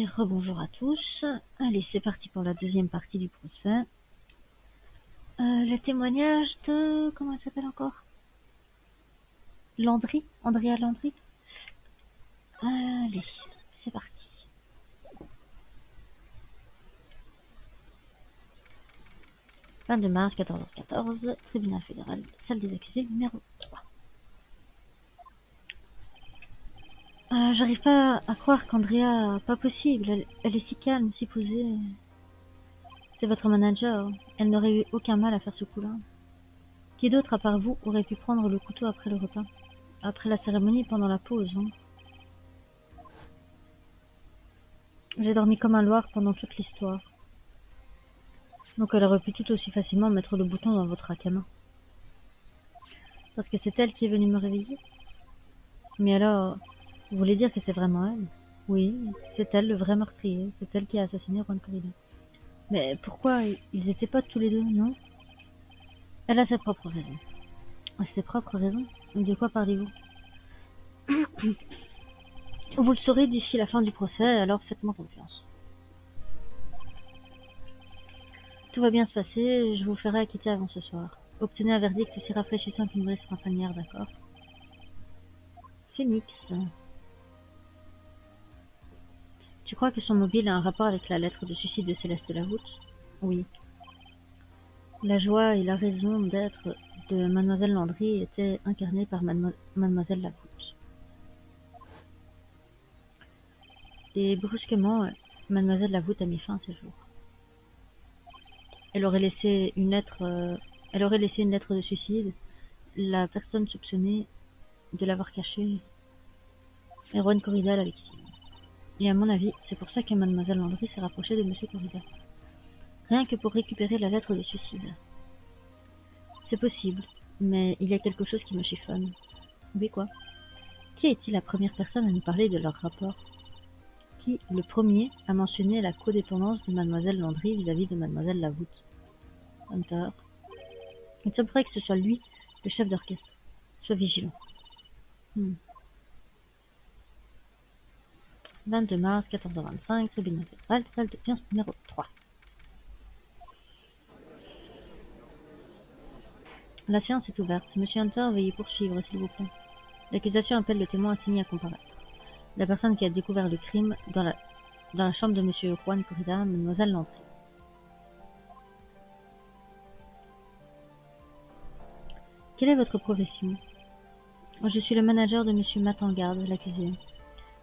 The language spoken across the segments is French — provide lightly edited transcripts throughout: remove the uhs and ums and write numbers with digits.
Et rebonjour à tous. Allez, c'est parti pour la deuxième partie du procès. Le témoignage de... Comment elle s'appelle encore? Landry? Andrea Landry? Allez, c'est parti. « 22 mars, 14h14, tribunal fédéral, salle des accusés, numéro 3. J'arrive pas à croire qu'Andrea... Pas possible, elle est si calme, si posée. C'est votre manager, elle n'aurait eu aucun mal à faire ce coup-là. Qui d'autre, à part vous, aurait pu prendre le couteau après le repas? Après la cérémonie, pendant la pause, hein. J'ai dormi comme un loir pendant toute l'histoire. Donc elle aurait pu tout aussi facilement mettre le bouton dans votre rack à main. Parce que c'est elle qui est venue me réveiller. Mais alors, vous voulez dire que c'est vraiment elle? Oui, c'est elle le vrai meurtrier, c'est elle qui a assassiné Juan Corrida. Mais pourquoi ils étaient potes tous les deux, non? Elle a ses propres raisons. Ses propres raisons? De quoi parlez-vous? Vous le saurez d'ici la fin du procès, alors faites-moi confiance. Tout va bien se passer, je vous ferai acquitter avant ce soir. Obtenez un verdict aussi rafraîchissant qu'une brise printanière, d'accord? Phoenix. Tu crois que son mobile a un rapport avec la lettre de suicide de Céleste Lavoute? Oui. La joie et la raison d'être de Mademoiselle Landry étaient incarnées par Mademoiselle Lavoute. Et brusquement, Mademoiselle Lavoute a mis fin à ses jours. Elle aurait laissé une lettre de suicide. La personne soupçonnée de l'avoir cachée est Juan Corrida, la victime. Et à mon avis, c'est pour ça que Mademoiselle Landry s'est rapprochée de Monsieur Corrida. Rien que pour récupérer la lettre de suicide. C'est possible, mais il y a quelque chose qui me chiffonne. Oui, quoi? Qui est-il la première personne à nous parler de leur rapport? Qui, le premier, a mentionné la codépendance de Mademoiselle Landry vis-à-vis de Mademoiselle Lavoute? Hunter. Il semblerait que ce soit lui, le chef d'orchestre. Sois vigilant. 22 mars, 14h25, tribunal fédéral, salle d'audience numéro 3. La séance est ouverte. Monsieur Hunter, veuillez poursuivre, s'il vous plaît. L'accusation appelle le témoin assigné à comparaître. La personne qui a découvert le crime dans la chambre de Monsieur Juan Corrida, Mademoiselle Landry. Quelle est votre profession? Je suis le manager de Monsieur Matangard, l'accusé.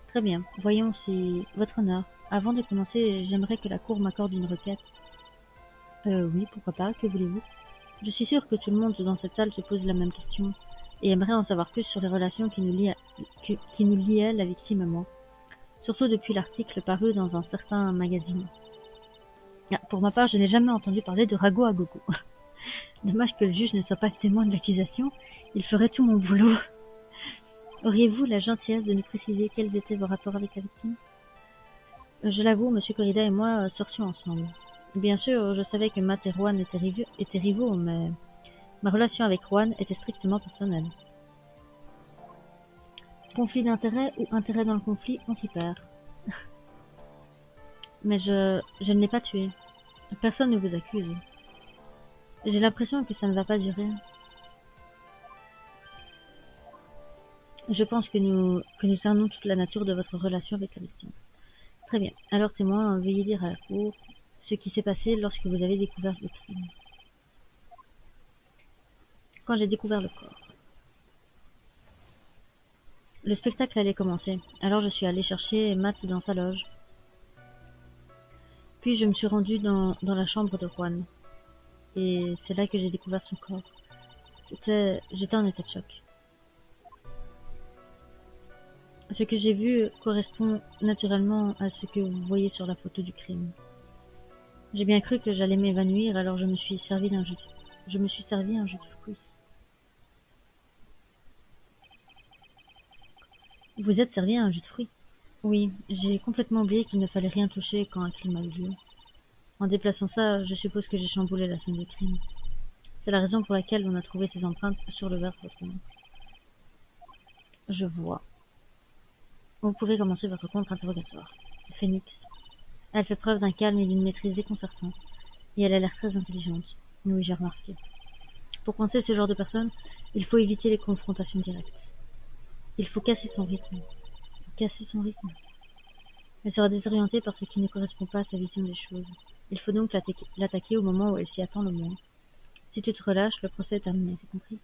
Très bien. Voyons si... Votre honneur. Avant de commencer, j'aimerais que la cour m'accorde une requête. Oui, pourquoi pas, que voulez-vous? Je suis sûre que tout le monde dans cette salle se pose la même question, et aimerait en savoir plus sur les relations qui nous liaient, la victime et moi. Surtout depuis l'article paru dans un certain magazine. Ah, pour ma part, je n'ai jamais entendu parler de Rago à gogo. Dommage que le juge ne soit pas témoin de l'accusation, il ferait tout mon boulot. Auriez-vous la gentillesse de nous préciser quels étaient vos rapports avec la victime? Je l'avoue, Monsieur Corrida et moi sortions ensemble. Bien sûr, je savais que Matt et Juan étaient rivaux, mais ma relation avec Juan était strictement personnelle. Conflit d'intérêts ou intérêt dans le conflit, on s'y perd. Mais je ne l'ai pas tué. Personne ne vous accuse. J'ai l'impression que ça ne va pas durer. Je pense que nous cernons toute la nature de votre relation avec la victime. Très bien. Alors témoin, veuillez dire à la cour ce qui s'est passé lorsque vous avez découvert le crime. Quand j'ai découvert le corps. Le spectacle allait commencer, alors je suis allée chercher Matt dans sa loge. Puis je me suis rendue dans la chambre de Juan. Et c'est là que j'ai découvert son corps. J'étais en état de choc. Ce que j'ai vu correspond naturellement à ce que vous voyez sur la photo du crime. J'ai bien cru que j'allais m'évanouir, alors je me suis servi un jus de fruits. Vous êtes servi à un jus de fruits? Oui, j'ai complètement oublié qu'il ne fallait rien toucher quand un crime a eu lieu. En déplaçant ça, je suppose que j'ai chamboulé la scène du crime. C'est la raison pour laquelle on a trouvé ces empreintes sur le verre de votre main. Je vois. Vous pouvez commencer votre contre-interrogatoire. Phoenix. Elle fait preuve d'un calme et d'une maîtrise déconcertante, et elle a l'air très intelligente. Oui, j'ai remarqué. Pour coincer ce genre de personne, il faut éviter les confrontations directes. Il faut casser son rythme. Casser son rythme. Elle sera désorientée par ce qui ne correspond pas à sa vision des choses. Il faut donc l'attaquer au moment où elle s'y attend le moins. Si tu te relâches, le procès est terminé, t'as compris?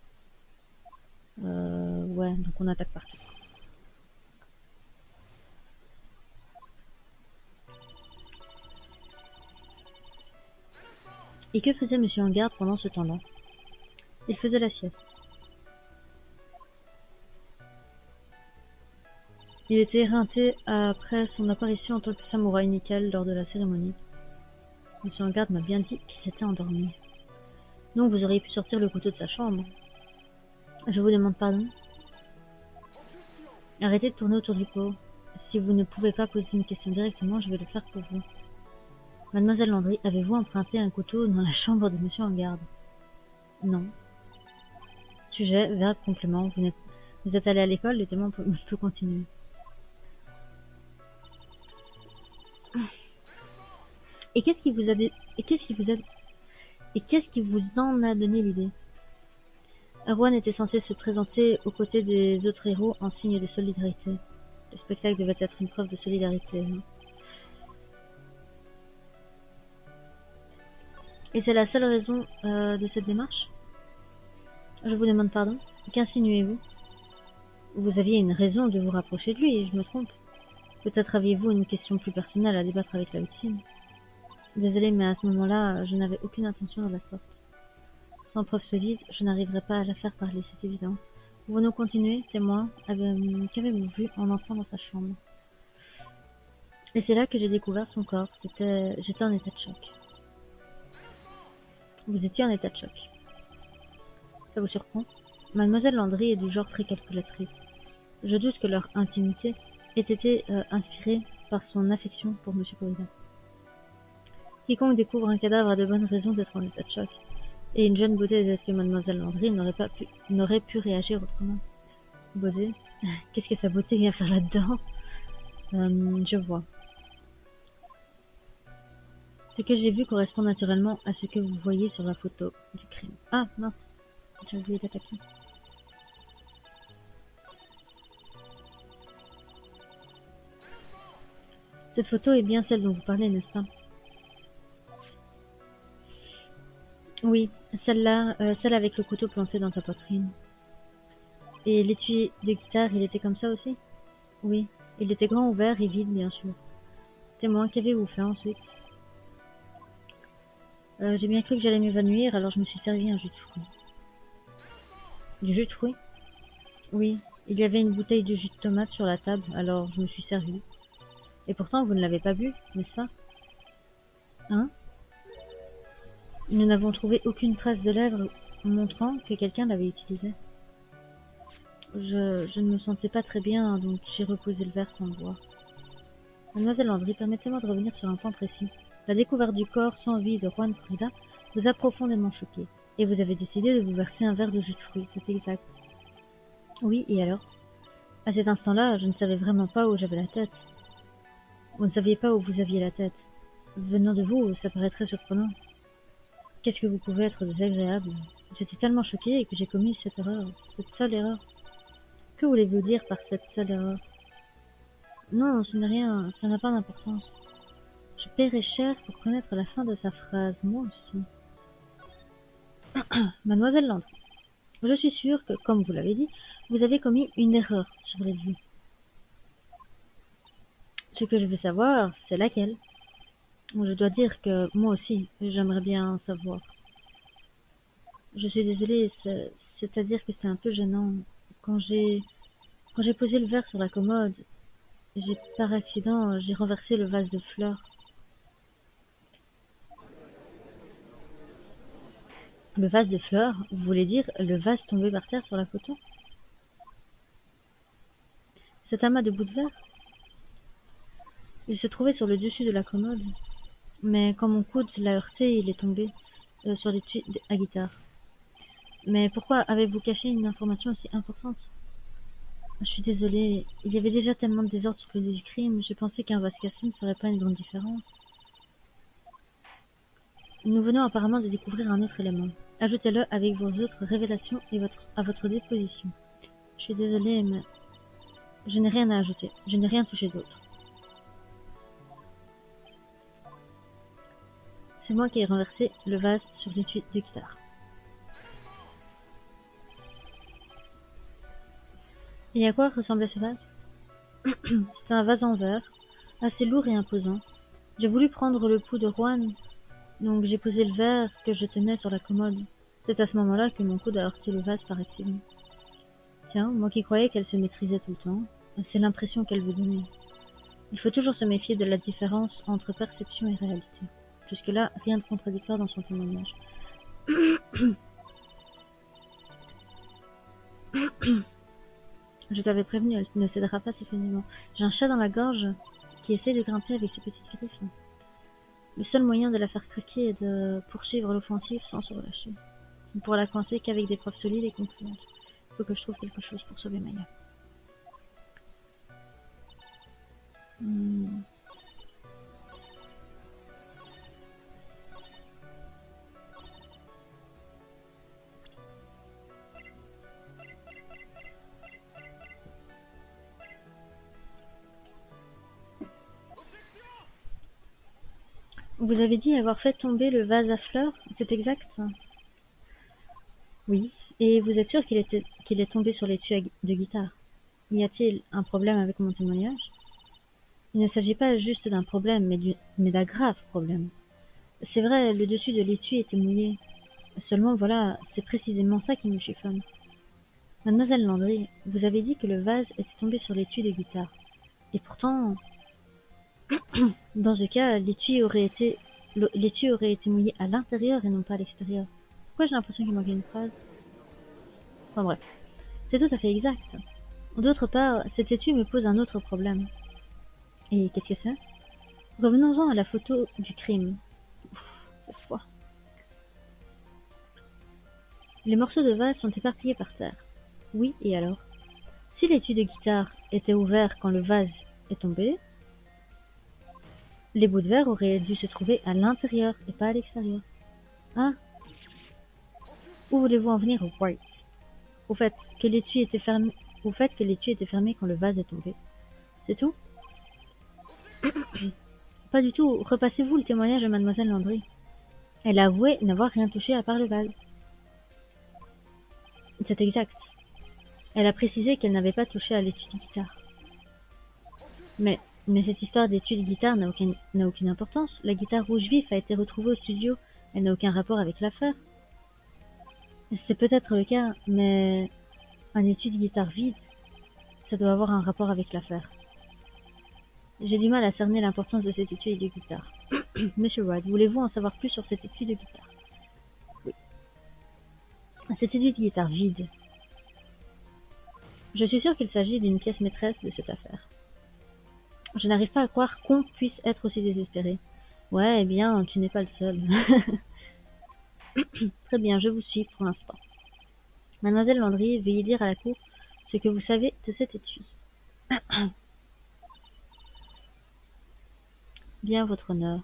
Ouais, donc on attaque partout. Et que faisait Monsieur Engarde pendant ce temps-là? Il faisait la sieste. Il était éreinté après son apparition en tant que samouraï nickel lors de la cérémonie. Monsieur Engarde m'a bien dit qu'il s'était endormi. Donc vous auriez pu sortir le couteau de sa chambre. Je vous demande pardon. Arrêtez de tourner autour du pot. Si vous ne pouvez pas poser une question directement, je vais le faire pour vous. Mademoiselle Landry, avez-vous emprunté un couteau dans la chambre de Monsieur Engarde? Non. Sujet, verbe, complément. Vous êtes allé à l'école, le témoin peut continuer. Et qu'est-ce qui vous en a donné l'idée? Erwan était censé se présenter aux côtés des autres héros en signe de solidarité. Le spectacle devait être une preuve de solidarité. Et c'est la seule raison de cette démarche? Je vous demande pardon. Qu'insinuez-vous? Vous aviez une raison de vous rapprocher de lui, je me trompe. Peut-être aviez-vous une question plus personnelle à débattre avec la victime. Désolée, mais à ce moment-là, je n'avais aucune intention de la sorte. Sans preuve solide, je n'arriverai pas à la faire parler, c'est évident. Pouvons-nous continuer, témoin? Qu'avez-vous vu en entrant dans sa chambre? Et c'est là que j'ai découvert son corps. J'étais en état de choc. Vous étiez en état de choc. Ça vous surprend? Mademoiselle Landry est du genre très calculatrice. Je doute que leur intimité ait été inspirée par son affection pour Monsieur Corrida. Quiconque découvre un cadavre a de bonnes raisons d'être en état de choc, et une jeune beauté telle que Mademoiselle Landry n'aurait pu réagir autrement. Beauté? Qu'est-ce que sa beauté vient faire là-dedans? Je vois. Ce que j'ai vu correspond naturellement à ce que vous voyez sur la photo du crime. Ah, mince, j'ai oublié d'attaquer. Cette photo est bien celle dont vous parlez, n'est-ce pas? Oui, celle-là, celle avec le couteau planté dans sa poitrine. Et l'étui de guitare, il était comme ça aussi? Oui, il était grand ouvert et vide, bien sûr. Témoin, qu'avez-vous fait ensuite? J'ai bien cru que j'allais m'évanouir, alors je me suis servi un jus de fruits. Du jus de fruits? Oui, il y avait une bouteille de jus de tomate sur la table, alors je me suis servi. Et pourtant, vous ne l'avez pas bu, n'est-ce pas? Hein? Nous n'avons trouvé aucune trace de lèvres montrant que quelqu'un l'avait utilisé. Je ne me sentais pas très bien, donc j'ai reposé le verre sans le boire. Mademoiselle Landry, permettez-moi de revenir sur un point précis. La découverte du corps sans vie de Juan Corrida vous a profondément choqué, et vous avez décidé de vous verser un verre de jus de fruits, c'est exact. Oui, et alors? À cet instant-là, je ne savais vraiment pas où j'avais la tête. Vous ne saviez pas où vous aviez la tête. Venant de vous, ça paraît très surprenant. Qu'est-ce que vous pouvez être désagréable? J'étais tellement choquée que j'ai commis cette erreur, cette seule erreur. Que voulez-vous dire par cette seule erreur? Non, ce n'est rien, ça n'a pas d'importance. Je paierai cher pour connaître la fin de sa phrase, moi aussi. Mademoiselle Landry, je suis sûre que, comme vous l'avez dit, vous avez commis une erreur sur les lieux. Ce que je veux savoir, c'est laquelle. Je dois dire que moi aussi, j'aimerais bien savoir. Je suis désolée, c'est-à-dire que c'est un peu gênant. Quand j'ai posé le verre sur la commode, par accident, j'ai renversé le vase de fleurs. Le vase de fleurs, vous voulez dire le vase tombé par terre sur la photo? Cet amas de bouts de verre? Il se trouvait sur le dessus de la commode, mais quand mon coude l'a heurté, il est tombé sur l'étui à guitare. Mais pourquoi avez-vous caché une information aussi importante? Je suis désolée, il y avait déjà tellement de désordre sur le lieu du crime, je pensais qu'un vase cassé ne ferait pas une grande différence. Nous venons apparemment de découvrir un autre élément. Ajoutez-le avec vos autres révélations et à votre disposition. Je suis désolée, mais je n'ai rien à ajouter. Je n'ai rien touché d'autre. C'est moi qui ai renversé le vase sur l'étui de guitare. Et à quoi ressemblait ce vase? C'était un vase en verre, assez lourd et imposant. J'ai voulu prendre le pouls de Juan, donc j'ai posé le verre que je tenais sur la commode. C'est à ce moment-là que mon coude a heurté le vase par accident. Tiens, moi qui croyais qu'elle se maîtrisait tout le temps, c'est l'impression qu'elle veut donner. Il faut toujours se méfier de la différence entre perception et réalité. Jusque-là, rien de contradictoire dans son témoignage. Je t'avais prévenu, elle ne cédera pas si facilement. J'ai un chat dans la gorge qui essaie de grimper avec ses petites griffes. Le seul moyen de la faire craquer est de poursuivre l'offensive sans se relâcher. On ne pourra la coincer qu'avec des preuves solides et concluantes. Il faut que je trouve quelque chose pour sauver Maya. Vous avez dit avoir fait tomber le vase à fleurs, c'est exact? Oui. Et vous êtes sûr qu'il est tombé sur l'étui de guitare? Y a-t-il un problème avec mon témoignage? Il ne s'agit pas juste d'un problème, mais d'un grave problème. C'est vrai, le dessus de l'étui était mouillé. Seulement voilà, c'est précisément ça qui me chiffonne. Mademoiselle Landry, vous avez dit que le vase était tombé sur l'étui de guitare. Et pourtant, dans ce cas, l'étui aurait été mouillé à l'intérieur et non pas à l'extérieur. Pourquoi j'ai l'impression qu'il manquait une phrase? Enfin bref, c'est tout à fait exact. D'autre part, cet étui me pose un autre problème. Et qu'est-ce que c'est? Revenons-en à la photo du crime. Ouf, les morceaux de vase sont éparpillés par terre. Oui, et alors? Si l'étui de guitare était ouvert quand le vase est tombé, les bouts de verre auraient dû se trouver à l'intérieur et pas à l'extérieur. Hein? Où voulez-vous en venir, White? Au fait que l'étui était fermé, au fait que l'étui était fermé quand le vase est tombé. C'est tout? Pas du tout. Repassez-vous le témoignage de Mademoiselle Landry. Elle a avoué n'avoir rien touché à part le vase. C'est exact. Elle a précisé qu'elle n'avait pas touché à l'étui de guitare. Mais cette histoire d'étui de guitare n'a aucune importance. La guitare rouge vif a été retrouvée au studio. Elle n'a aucun rapport avec l'affaire. C'est peut-être le cas, mais un étui de guitare vide, ça doit avoir un rapport avec l'affaire. J'ai du mal à cerner l'importance de cet étui de guitare. Monsieur Wright, voulez-vous en savoir plus sur cet étui de guitare? Oui. Cet étui de guitare vide. Je suis sûre qu'il s'agit d'une pièce maîtresse de cette affaire. Je n'arrive pas à croire qu'on puisse être aussi désespéré. Ouais, eh bien, tu n'es pas le seul. Très bien, je vous suis pour l'instant. Mademoiselle Landry, veuillez dire à la cour ce que vous savez de cet étui. Bien, votre honneur.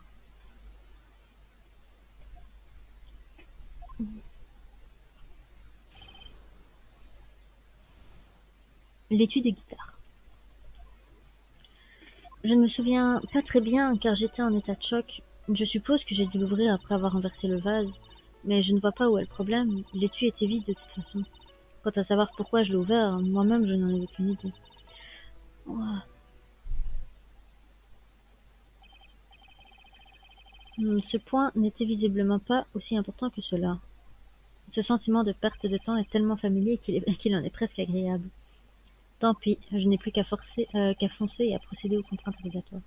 L'étui de guitare. Je ne me souviens pas très bien car j'étais en état de choc. Je suppose que j'ai dû l'ouvrir après avoir renversé le vase, mais je ne vois pas où est le problème. L'étui était vide de toute façon. Quant à savoir pourquoi je l'ai ouvert, moi-même je n'en ai aucune idée. Ouah. Ce point n'était visiblement pas aussi important que cela. Ce sentiment de perte de temps est tellement familier qu'il en est presque agréable. Tant pis, je n'ai plus qu'à foncer et à procéder aux contraintes obligatoires.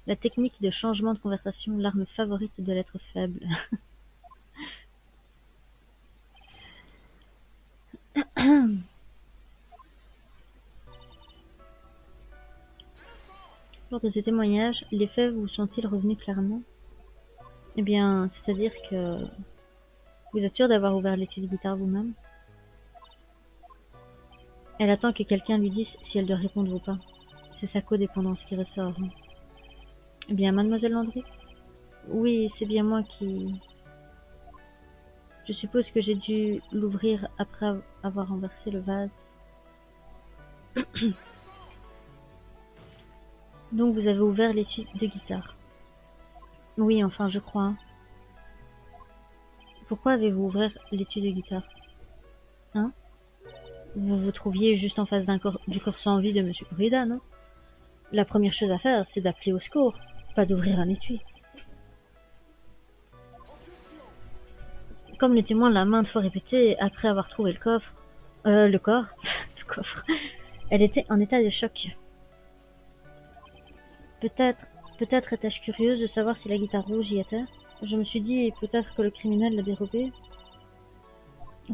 La technique de changement de conversation, l'arme favorite de l'être faible. Lors de ces témoignages, les faits vous sont-ils revenus clairement? Eh bien, c'est-à-dire que vous êtes sûr d'avoir ouvert l'étui de guitare vous-même? Elle attend que quelqu'un lui dise si elle doit répondre ou pas. C'est sa codépendance qui ressort. Eh bien, mademoiselle Landry? Oui, c'est bien moi qui... Je suppose que j'ai dû l'ouvrir après avoir renversé le vase. Donc vous avez ouvert l'étui de guitare. Oui, enfin, je crois. Pourquoi avez-vous ouvert l'étui de guitare? Hein? Vous vous trouviez juste en face du corps sans vie de Monsieur Brida, non? La première chose à faire, c'est d'appeler au secours, pas d'ouvrir un étui. Comme le témoin l'a maintes fois répété après avoir trouvé le coffre... le corps... le coffre... Elle était en état de choc. Peut-être étais-je curieuse de savoir si la guitare rouge y était. Je me suis dit peut-être que le criminel l'a dérobée.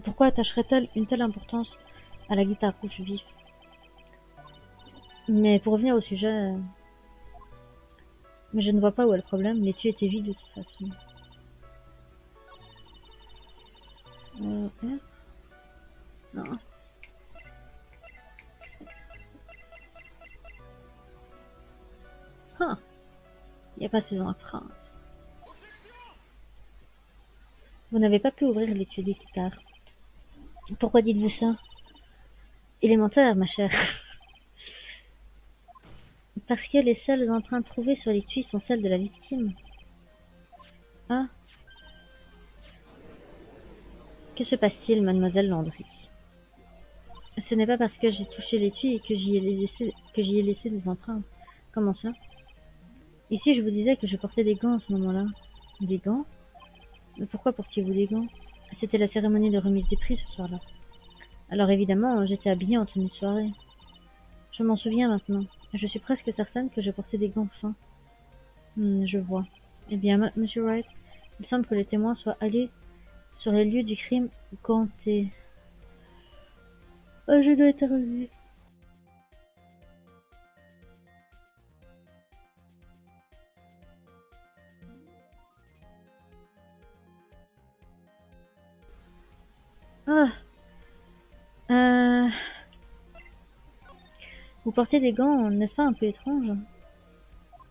Pourquoi attacherait-elle une telle importance à la guitare rouge vive? Mais pour revenir au sujet... Mais je ne vois pas où est le problème, l'étui était vide de toute façon. Ok. Non. Ah, il n'y a pas ces empreintes. Vous n'avez pas pu ouvrir l'étui des guitares. Pourquoi dites-vous ça? Élémentaire, ma chère. Parce que les seules empreintes trouvées sur l'étui sont celles de la victime. Ah, que se passe-t-il, mademoiselle Landry? Ce n'est pas parce que j'ai touché l'étui que j'y ai laissé des empreintes. Comment ça? Ici, je vous disais que je portais des gants à ce moment-là. Des gants? Mais pourquoi portiez-vous des gants? C'était la cérémonie de remise des prix ce soir-là. Alors évidemment, j'étais habillée en tenue de soirée. Je m'en souviens maintenant. Je suis presque certaine que je portais des gants fins. Je vois. Eh bien, monsieur Wright, il semble que les témoins soient allés sur les lieux du crime gantés. Oh, je dois être revue. Ah, euh... Vous portiez des gants, n'est-ce pas un peu étrange?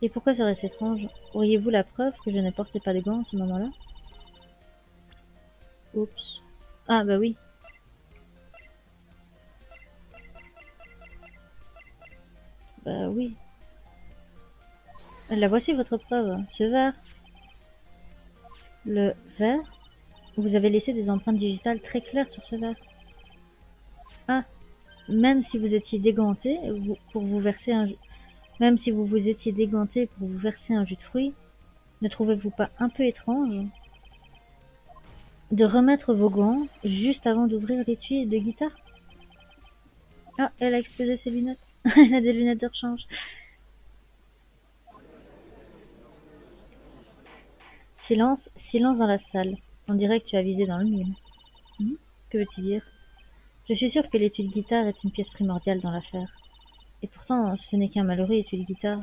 Et pourquoi serait-ce étrange? Auriez-vous la preuve que je ne portais pas de gants à ce moment-là? Oups. Ah, bah oui. Bah oui. La voici votre preuve. Ce verre. Le verre? Vous avez laissé des empreintes digitales très claires sur ce verre. Ah, même si vous étiez déganté pour vous verser même si vous vous étiez déganté pour vous verser un jus de fruits, ne trouvez-vous pas un peu étrange de remettre vos gants juste avant d'ouvrir l'étui de guitare? Ah, elle a explosé ses lunettes. Elle a des lunettes de rechange. Silence, silence dans la salle. On dirait que tu as visé dans le mille. Que veux-tu dire? Je suis sûre que l'étui de guitare est une pièce primordiale dans l'affaire. Et pourtant, ce n'est qu'un malheureux étui de guitare.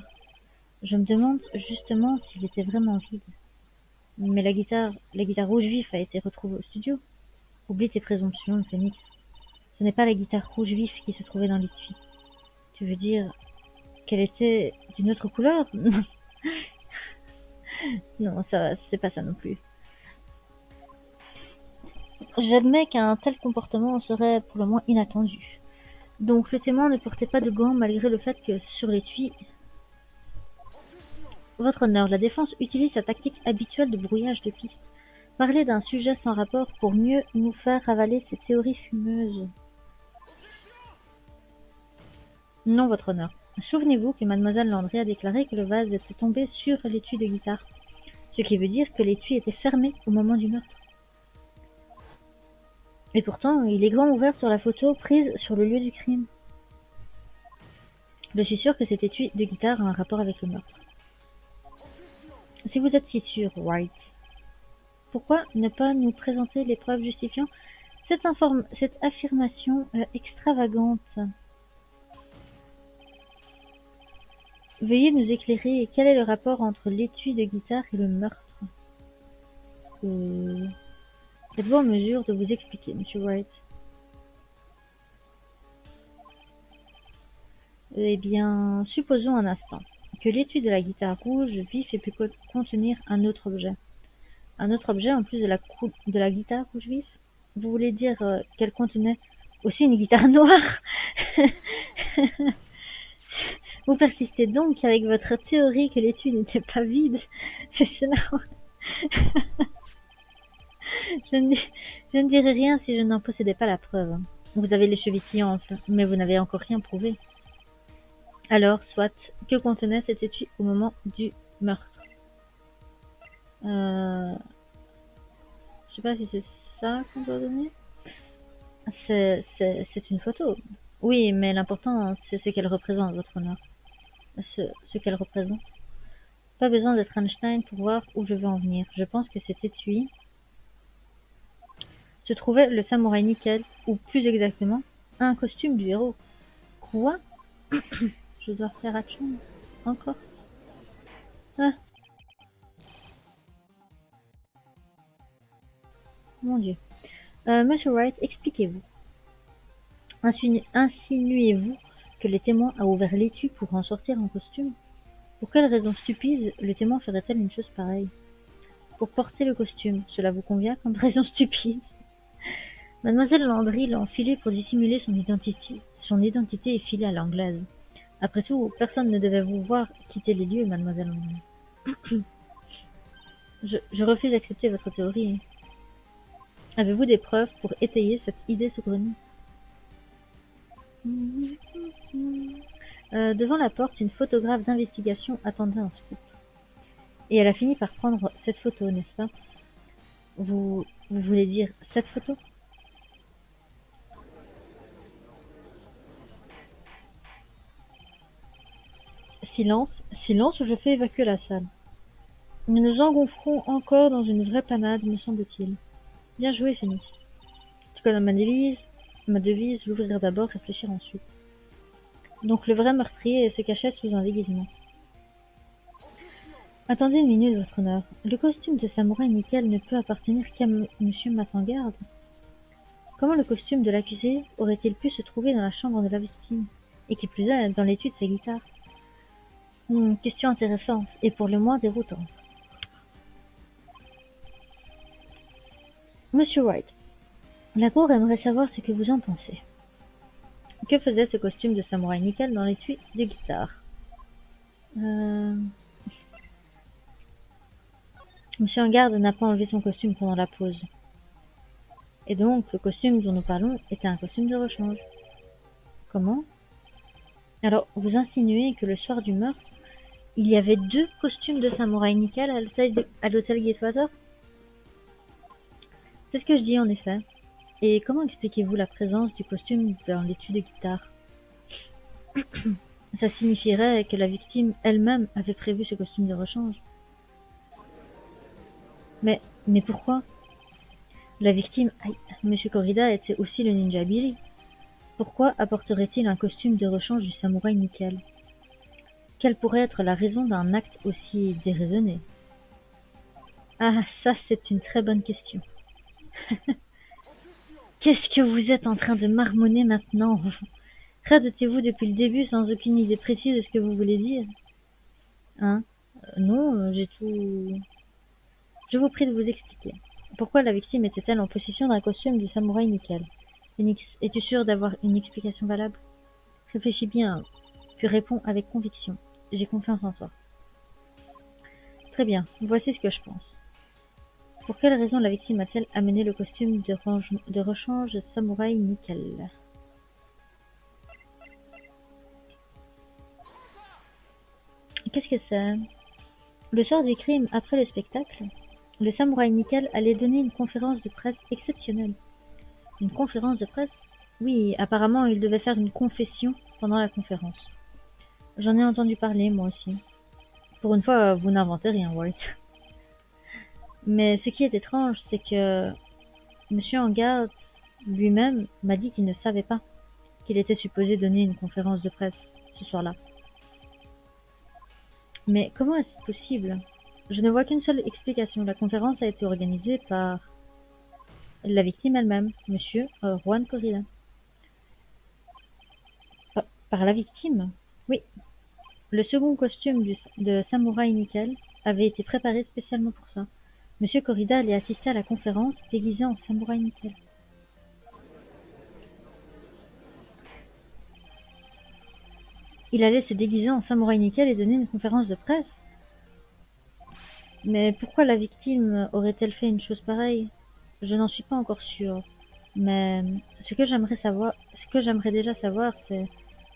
Je me demande justement s'il était vraiment vide. Mais la guitare rouge vif a été retrouvée au studio. Oublie tes présomptions, Phoenix. Ce n'est pas la guitare rouge vif qui se trouvait dans l'étui. Tu veux dire qu'elle était d'une autre couleur? Non, ça, c'est pas ça non plus. J'admets qu'un tel comportement serait pour le moins inattendu. Donc le témoin ne portait pas de gants malgré le fait que, sur l'étui... Votre honneur, la défense utilise sa tactique habituelle de brouillage de piste. Parler d'un sujet sans rapport pour mieux nous faire avaler ses théories fumeuses. Non, votre honneur. Souvenez-vous que mademoiselle Landry a déclaré que le vase était tombé sur l'étui de guitare. Ce qui veut dire que l'étui était fermé au moment du meurtre. Et pourtant, il est grand ouvert sur la photo prise sur le lieu du crime. Je suis sûre que cet étui de guitare a un rapport avec le meurtre. Si vous êtes si sûr, White, pourquoi ne pas nous présenter les preuves justifiant cette affirmation extravagante? Veuillez nous éclairer quel est le rapport entre l'étui de guitare et le meurtre. Êtes-vous en mesure de vous expliquer, Monsieur Wright? Eh bien, supposons un instant que l'étui de la guitare rouge vif ait pu contenir un autre objet. Un autre objet en plus de la guitare rouge vif? Vous voulez dire qu'elle contenait aussi une guitare noire? Vous persistez donc avec votre théorie que l'étui n'était pas vide? C'est cela. Je ne dirai rien si je n'en possédais pas la preuve. Vous avez les chevilles qui enflent, mais vous n'avez encore rien prouvé. Alors, soit, que contenait cet étui au moment du meurtre? Je sais pas si c'est ça qu'on doit donner. C'est une photo. Oui, mais l'important, c'est ce qu'elle représente, votre honneur. Ce qu'elle représente. Pas besoin d'être Einstein pour voir où je veux en venir. Je pense que cet étui se trouvait le samouraï nickel, ou plus exactement, un costume du héros. Quoi? Je dois faire action. Encore? Ah, mon Dieu. Monsieur Wright, expliquez-vous. Insinuez-vous que le témoin a ouvert l'étui pour en sortir en costume? Pour quelle raison stupide le témoin ferait-elle une chose pareille? Pour porter le costume, cela vous convient comme raison stupide? Mademoiselle Landry l'a enfilé pour dissimuler son identité et filer à l'anglaise. Après tout, personne ne devait vous voir quitter les lieux, mademoiselle Landry. Je refuse d'accepter votre théorie. Avez-vous des preuves pour étayer cette idée saugrenue? Devant la porte, une photographe d'investigation attendait un scoop. Et elle a fini par prendre cette photo, n'est-ce pas? Vous voulez dire cette photo? Silence, silence ou je fais évacuer la salle. Nous nous engouffrons encore dans une vraie panade, me semble-t-il. Bien joué, Phoenix. Tu connais ma devise, l'ouvrir d'abord, réfléchir ensuite. Donc le vrai meurtrier se cachait sous un déguisement. Attendez une minute, votre honneur. Le costume de samouraï nickel ne peut appartenir qu'à monsieur Matangarde. Comment le costume de l'accusé aurait-il pu se trouver dans la chambre de la victime? Et qui plus est, dans l'étui de sa guitare? Question intéressante, et pour le moins déroutante. Monsieur Wright, la cour aimerait savoir ce que vous en pensez. Que faisait ce costume de samouraï nickel dans l'étui de guitare? Monsieur Engarde n'a pas enlevé son costume pendant la pause. Et donc, le costume dont nous parlons était un costume de rechange. Comment? Alors, vous insinuez que le soir du meurtre, il y avait 2 costumes de samouraï nickel à l'hôtel Gatewater? C'est ce que je dis en effet. Et comment expliquez-vous la présence du costume dans l'étui de guitare? Ça signifierait que la victime elle-même avait prévu ce costume de rechange. Mais pourquoi? La victime, Monsieur Corrida était aussi le ninja Billy. Pourquoi apporterait-il un costume de rechange du samouraï nickel? Quelle pourrait être la raison d'un acte aussi déraisonné? Ah, ça c'est une très bonne question. Qu'est-ce que vous êtes en train de marmonner maintenant? Radotez-vous depuis le début sans aucune idée précise de ce que vous voulez dire? Hein? Non, j'ai tout... Je vous prie de vous expliquer. Pourquoi la victime était-elle en possession d'un costume du samouraï nickel? Phoenix, es-tu sûr d'avoir une explication valable? Réfléchis bien, puis réponds avec conviction. J'ai confiance en toi. Très bien, voici ce que je pense. Pour quelle raison la victime a-t-elle amené le costume de rechange de samouraï nickel? Qu'est-ce que c'est? Le soir du crime, après le spectacle, le samouraï nickel allait donner une conférence de presse exceptionnelle. Une conférence de presse? Oui, apparemment il devait faire une confession pendant la conférence. J'en ai entendu parler, moi aussi. Pour une fois, vous n'inventez rien, White. Mais ce qui est étrange, c'est que Monsieur Engarde lui-même m'a dit qu'il ne savait pas qu'il était supposé donner une conférence de presse ce soir-là. Mais comment est-ce possible? Je ne vois qu'une seule explication. La conférence a été organisée par la victime elle-même, Monsieur Juan Corrida. Par la victime? Oui, le second costume de samouraï nickel avait été préparé spécialement pour ça. Monsieur Corrida allait assister à la conférence déguisé en samouraï nickel. Il allait se déguiser en samouraï nickel et donner une conférence de presse. Mais pourquoi la victime aurait-elle fait une chose pareille? Je n'en suis pas encore sûre. Mais ce que j'aimerais déjà savoir, c'est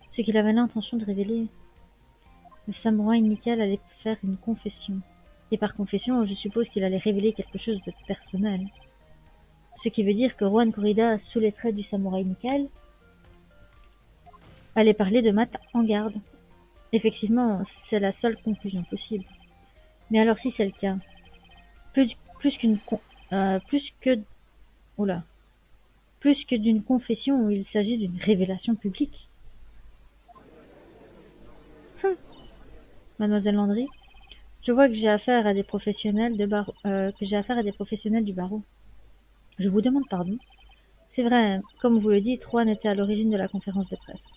ce qu'il avait l'intention de révéler. Le samouraï nickel allait faire une confession. Et par confession, je suppose qu'il allait révéler quelque chose de personnel. Ce qui veut dire que Juan Corrida, sous les traits du samouraï nickel, allait parler de Matt en garde. Effectivement, c'est la seule conclusion possible. Mais alors si c'est le cas, plus, plus qu'une con- plus que oula, plus que d'une confession où il s'agit d'une révélation publique. Mademoiselle Landry, je vois que j'ai affaire à des professionnels du barreau. Je vous demande pardon. C'est vrai, comme vous le dites, Juan était à l'origine de la conférence de presse.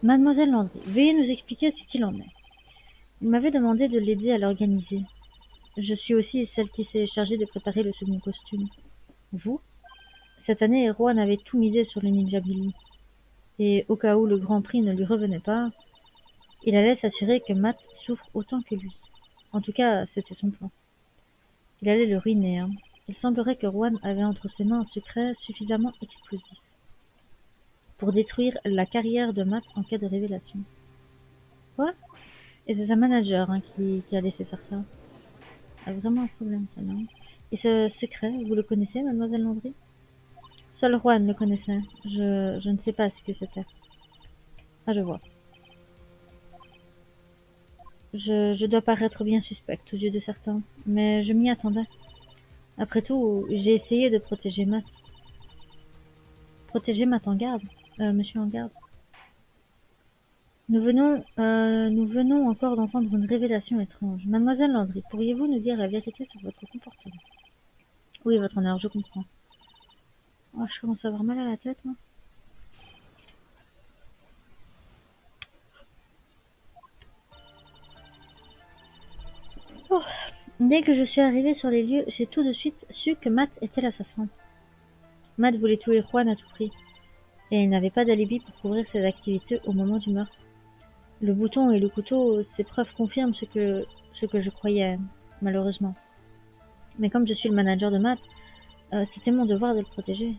Mademoiselle Landry, veuillez nous expliquer ce qu'il en est. Il m'avait demandé de l'aider à l'organiser. Je suis aussi celle qui s'est chargée de préparer le second costume. Vous? Cette année, Juan avait tout misé sur le ninja Billy. Et au cas où le Grand Prix ne lui revenait pas, il allait s'assurer que Matt souffre autant que lui. En tout cas, c'était son plan. Il allait le ruiner, hein. Il semblerait que Juan avait entre ses mains un secret suffisamment explosif pour détruire la carrière de Matt en cas de révélation. Quoi? Et c'est sa manager hein, qui a laissé faire ça. Ah, vraiment un problème, ça, non? Et ce secret, vous le connaissez, mademoiselle Landry? Seul Juan le connaissait. Je ne sais pas ce que c'était. Ah, je vois. Je dois paraître bien suspecte aux yeux de certains, mais je m'y attendais. Après tout, j'ai essayé de protéger Matt. Protéger Matt en garde, monsieur en garde. Nous venons encore d'entendre une révélation étrange. Mademoiselle Landry, pourriez-vous nous dire la vérité sur votre comportement? Oui, votre honneur, je comprends. Oh, je commence à avoir mal à la tête, moi. Oh. Dès que je suis arrivée sur les lieux, j'ai tout de suite su que Matt était l'assassin. Matt voulait tuer Juan à tout prix, et il n'avait pas d'alibi pour couvrir ses activités au moment du meurtre. Le bouton et le couteau, ces preuves confirment ce que je croyais, malheureusement. Mais comme je suis le manager de Matt, c'était mon devoir de le protéger.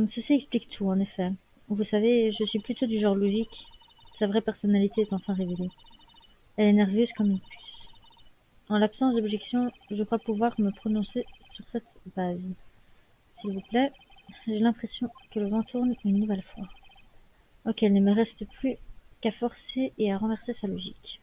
Ceci explique tout, en effet. Vous savez, je suis plutôt du genre logique. Sa vraie personnalité est enfin révélée. Elle est nerveuse comme une puce. En l'absence d'objection, je crois pouvoir me prononcer sur cette base. S'il vous plaît, j'ai l'impression que le vent tourne une nouvelle fois. Ok, il ne me reste plus qu'à forcer et à renverser sa logique.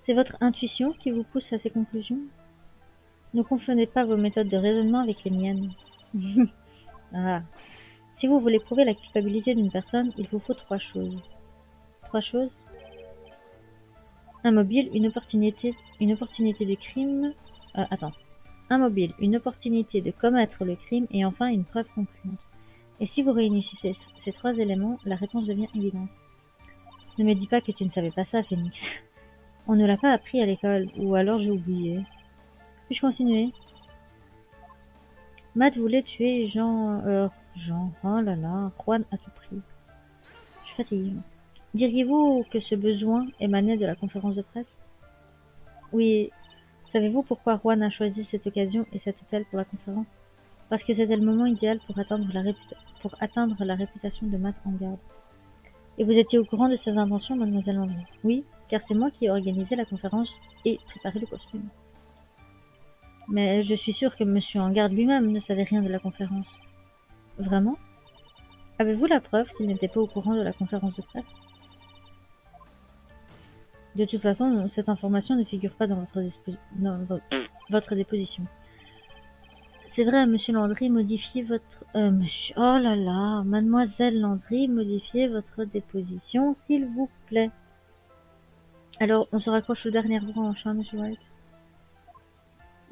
C'est votre intuition qui vous pousse à ces conclusions? Ne confondez pas vos méthodes de raisonnement avec les miennes. Ah. Si vous voulez prouver la culpabilité d'une personne, il vous faut trois choses. Trois choses? Un mobile, une opportunité de crime. Attends. Un mobile, une opportunité de commettre le crime et enfin une preuve concluante. Et si vous réunissez ces trois éléments, la réponse devient évidente. Ne me dis pas que tu ne savais pas ça, Phoenix. On ne l'a pas appris à l'école, ou alors j'ai oublié. Puis-je continuer? Matt voulait tuer oh là là, Juan à tout prix. Je suis fatiguée. Diriez-vous que ce besoin émanait de la conférence de presse? Oui. Savez-vous pourquoi Juan a choisi cette occasion et cet hôtel pour la conférence? Parce que c'était le moment idéal pour atteindre la réputation de Matt en garde. Et vous étiez au courant de ses intentions, mademoiselle Landry? Oui, car c'est moi qui ai organisé la conférence et préparé le costume. Mais je suis sûre que monsieur en garde lui-même ne savait rien de la conférence. Vraiment? Avez-vous la preuve qu'il n'était pas au courant de la conférence de presse? De toute façon, cette information ne figure pas dans votre déposition. C'est vrai, monsieur Landry, modifiez votre... monsieur... Oh là là, mademoiselle Landry, modifiez votre déposition, s'il vous plaît. Alors, on se raccroche aux dernières branches, hein, monsieur White.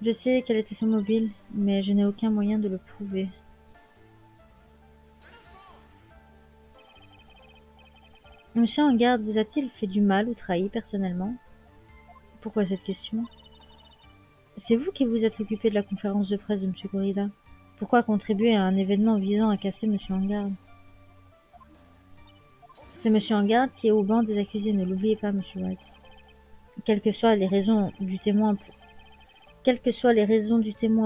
Je sais quel était son mobile, mais je n'ai aucun moyen de le prouver. Monsieur en garde vous a-t-il fait du mal ou trahi personnellement? Pourquoi cette question? C'est vous qui vous êtes occupé de la conférence de presse de monsieur Corrida. Pourquoi contribuer à un événement visant à casser monsieur en garde? C'est monsieur en garde qui est au banc des accusés, ne l'oubliez pas, monsieur White. Quelles que soient les raisons du témoin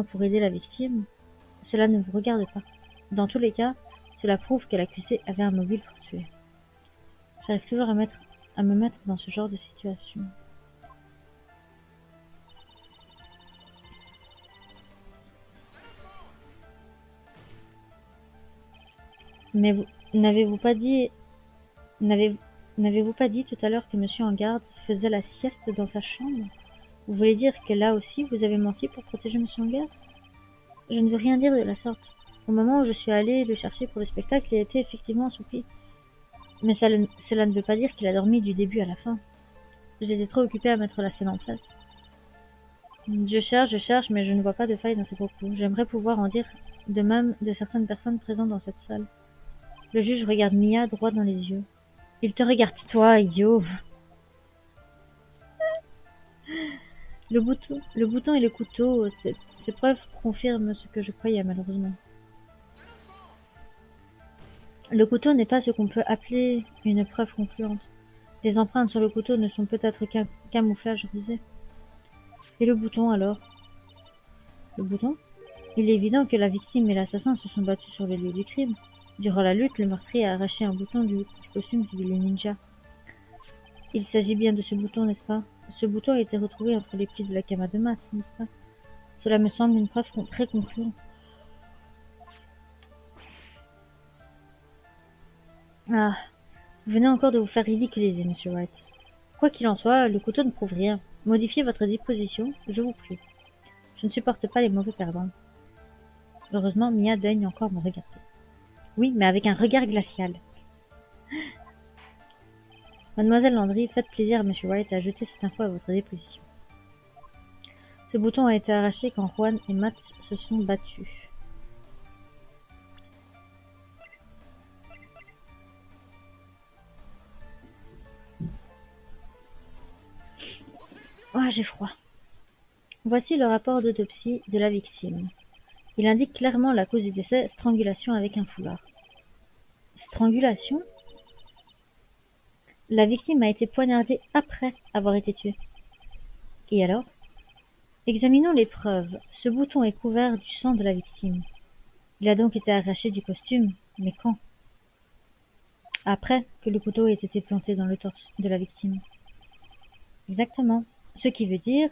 pour aider la victime, cela ne vous regarde pas. Dans tous les cas, cela prouve que l'accusé avait un mobile pour tuer. J'arrive toujours à me mettre dans ce genre de situation. Mais n'avez-vous pas dit tout à l'heure que monsieur en garde faisait la sieste dans sa chambre? Vous voulez dire que là aussi vous avez menti pour protéger monsieur en garde? Je ne veux rien dire de la sorte. Au moment où je suis allée le chercher pour le spectacle, il était effectivement assoupi. Mais cela ne veut pas dire qu'il a dormi du début à la fin. J'étais trop occupée à mettre la scène en place. Je cherche, mais je ne vois pas de faille dans ces propos. J'aimerais pouvoir en dire de même de certaines personnes présentes dans cette salle. Le juge regarde Mia droit dans les yeux. Il te regarde toi, idiot. Le bouton et le couteau, ces preuves confirment ce que je croyais malheureusement. Le couteau n'est pas ce qu'on peut appeler une preuve concluante. Les empreintes sur le couteau ne sont peut-être qu'un camouflage rusé. Et le bouton alors? Le bouton? Il est évident que la victime et l'assassin se sont battus sur les lieux du crime. Durant la lutte, le meurtrier a arraché un bouton du costume du ninja. Il s'agit bien de ce bouton, n'est-ce pas? Ce bouton a été retrouvé entre les plis de la kama de Matt, n'est-ce pas? Cela me semble une preuve très concluante. Ah, vous venez encore de vous faire ridiculiser, monsieur White. Quoi qu'il en soit, le couteau ne prouve rien. Modifiez votre disposition, je vous prie. Je ne supporte pas les mauvais perdants. Heureusement, Mia daigne encore me regarder. Oui, mais avec un regard glacial. Mademoiselle Landry, faites plaisir à monsieur White et ajoutez cette info à votre déposition. Ce bouton a été arraché quand Juan et Matt se sont battus. Ah, j'ai froid. Voici le rapport d'autopsie de la victime. Il indique clairement la cause du décès, strangulation avec un foulard. Strangulation? La victime a été poignardée après avoir été tuée. Et alors? Examinons les preuves. Ce bouton est couvert du sang de la victime. Il a donc été arraché du costume, mais quand? Après que le couteau ait été planté dans le torse de la victime. Exactement. Ce qui veut dire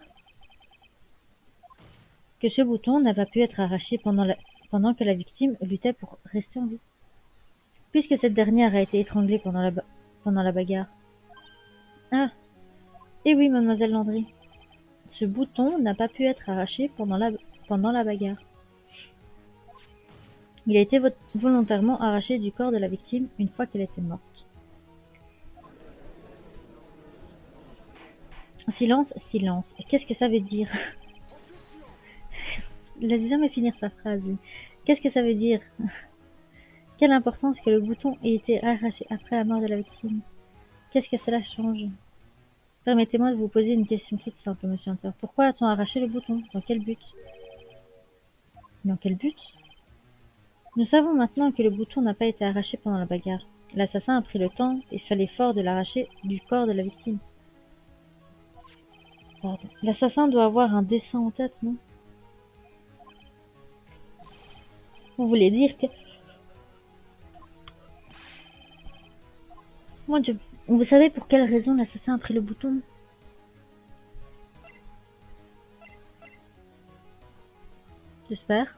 que ce bouton n'a pas pu être arraché pendant que la victime luttait pour rester en vie. Puisque cette dernière a été étranglée pendant la bagarre. Ah, et oui, mademoiselle Landry. Ce bouton n'a pas pu être arraché pendant la bagarre. Il a été volontairement arraché du corps de la victime une fois qu'elle était morte. Silence, silence. Qu'est-ce que ça veut dire? Laisse jamais finir sa phrase, lui. Qu'est-ce que ça veut dire? Quelle importance que le bouton ait été arraché après la mort de la victime? Qu'est-ce que cela change? Permettez-moi de vous poser une question toute simple, monsieur Hunter. Pourquoi a-t-on arraché le bouton? Dans quel but? Dans quel but? Nous savons maintenant que le bouton n'a pas été arraché pendant la bagarre. L'assassin a pris le temps et fait l'effort de l'arracher du corps de la victime. Pardon. L'assassin doit avoir un dessein en tête, non? Vous voulez dire que... Mon Dieu, vous savez pour quelle raison l'assassin a pris le bouton? J'espère.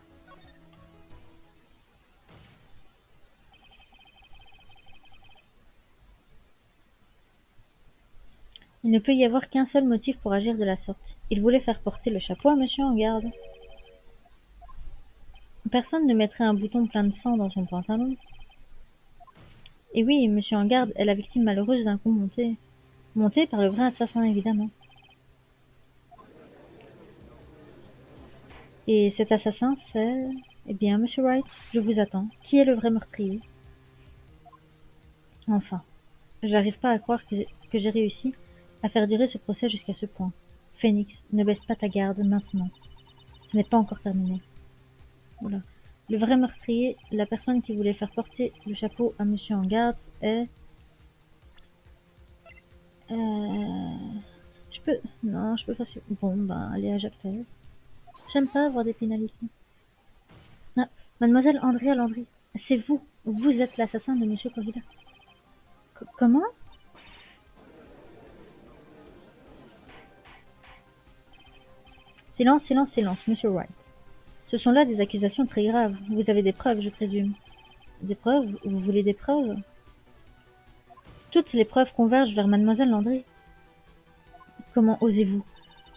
Il ne peut y avoir qu'un seul motif pour agir de la sorte. Il voulait faire porter le chapeau à monsieur en garde. Personne ne mettrait un bouton plein de sang dans son pantalon. Et oui, monsieur en garde est la victime malheureuse d'un coup monté. Monté par le vrai assassin, évidemment. Et cet assassin, c'est... Eh bien, monsieur Wright, je vous attends. Qui est le vrai meurtrier? Enfin, j'arrive pas à croire que j'ai réussi à faire durer ce procès jusqu'à ce point. Phoenix, ne baisse pas ta garde maintenant. Ce n'est pas encore terminé. Voilà. Le vrai meurtrier, la personne qui voulait faire porter le chapeau à monsieur en garde est... Je peux... Non, je peux passer... Bon, ben, allez à Jacques Thérèse. J'aime pas avoir des pénalités. Ah, mademoiselle Andrea Landry, c'est vous. Vous êtes l'assassin de monsieur Corvilla. Comment? Silence, silence, silence, monsieur Wright. Ce sont là des accusations très graves. Vous avez des preuves, je présume. Des preuves? Vous voulez des preuves? Toutes les preuves convergent vers mademoiselle Landry. Comment osez-vous?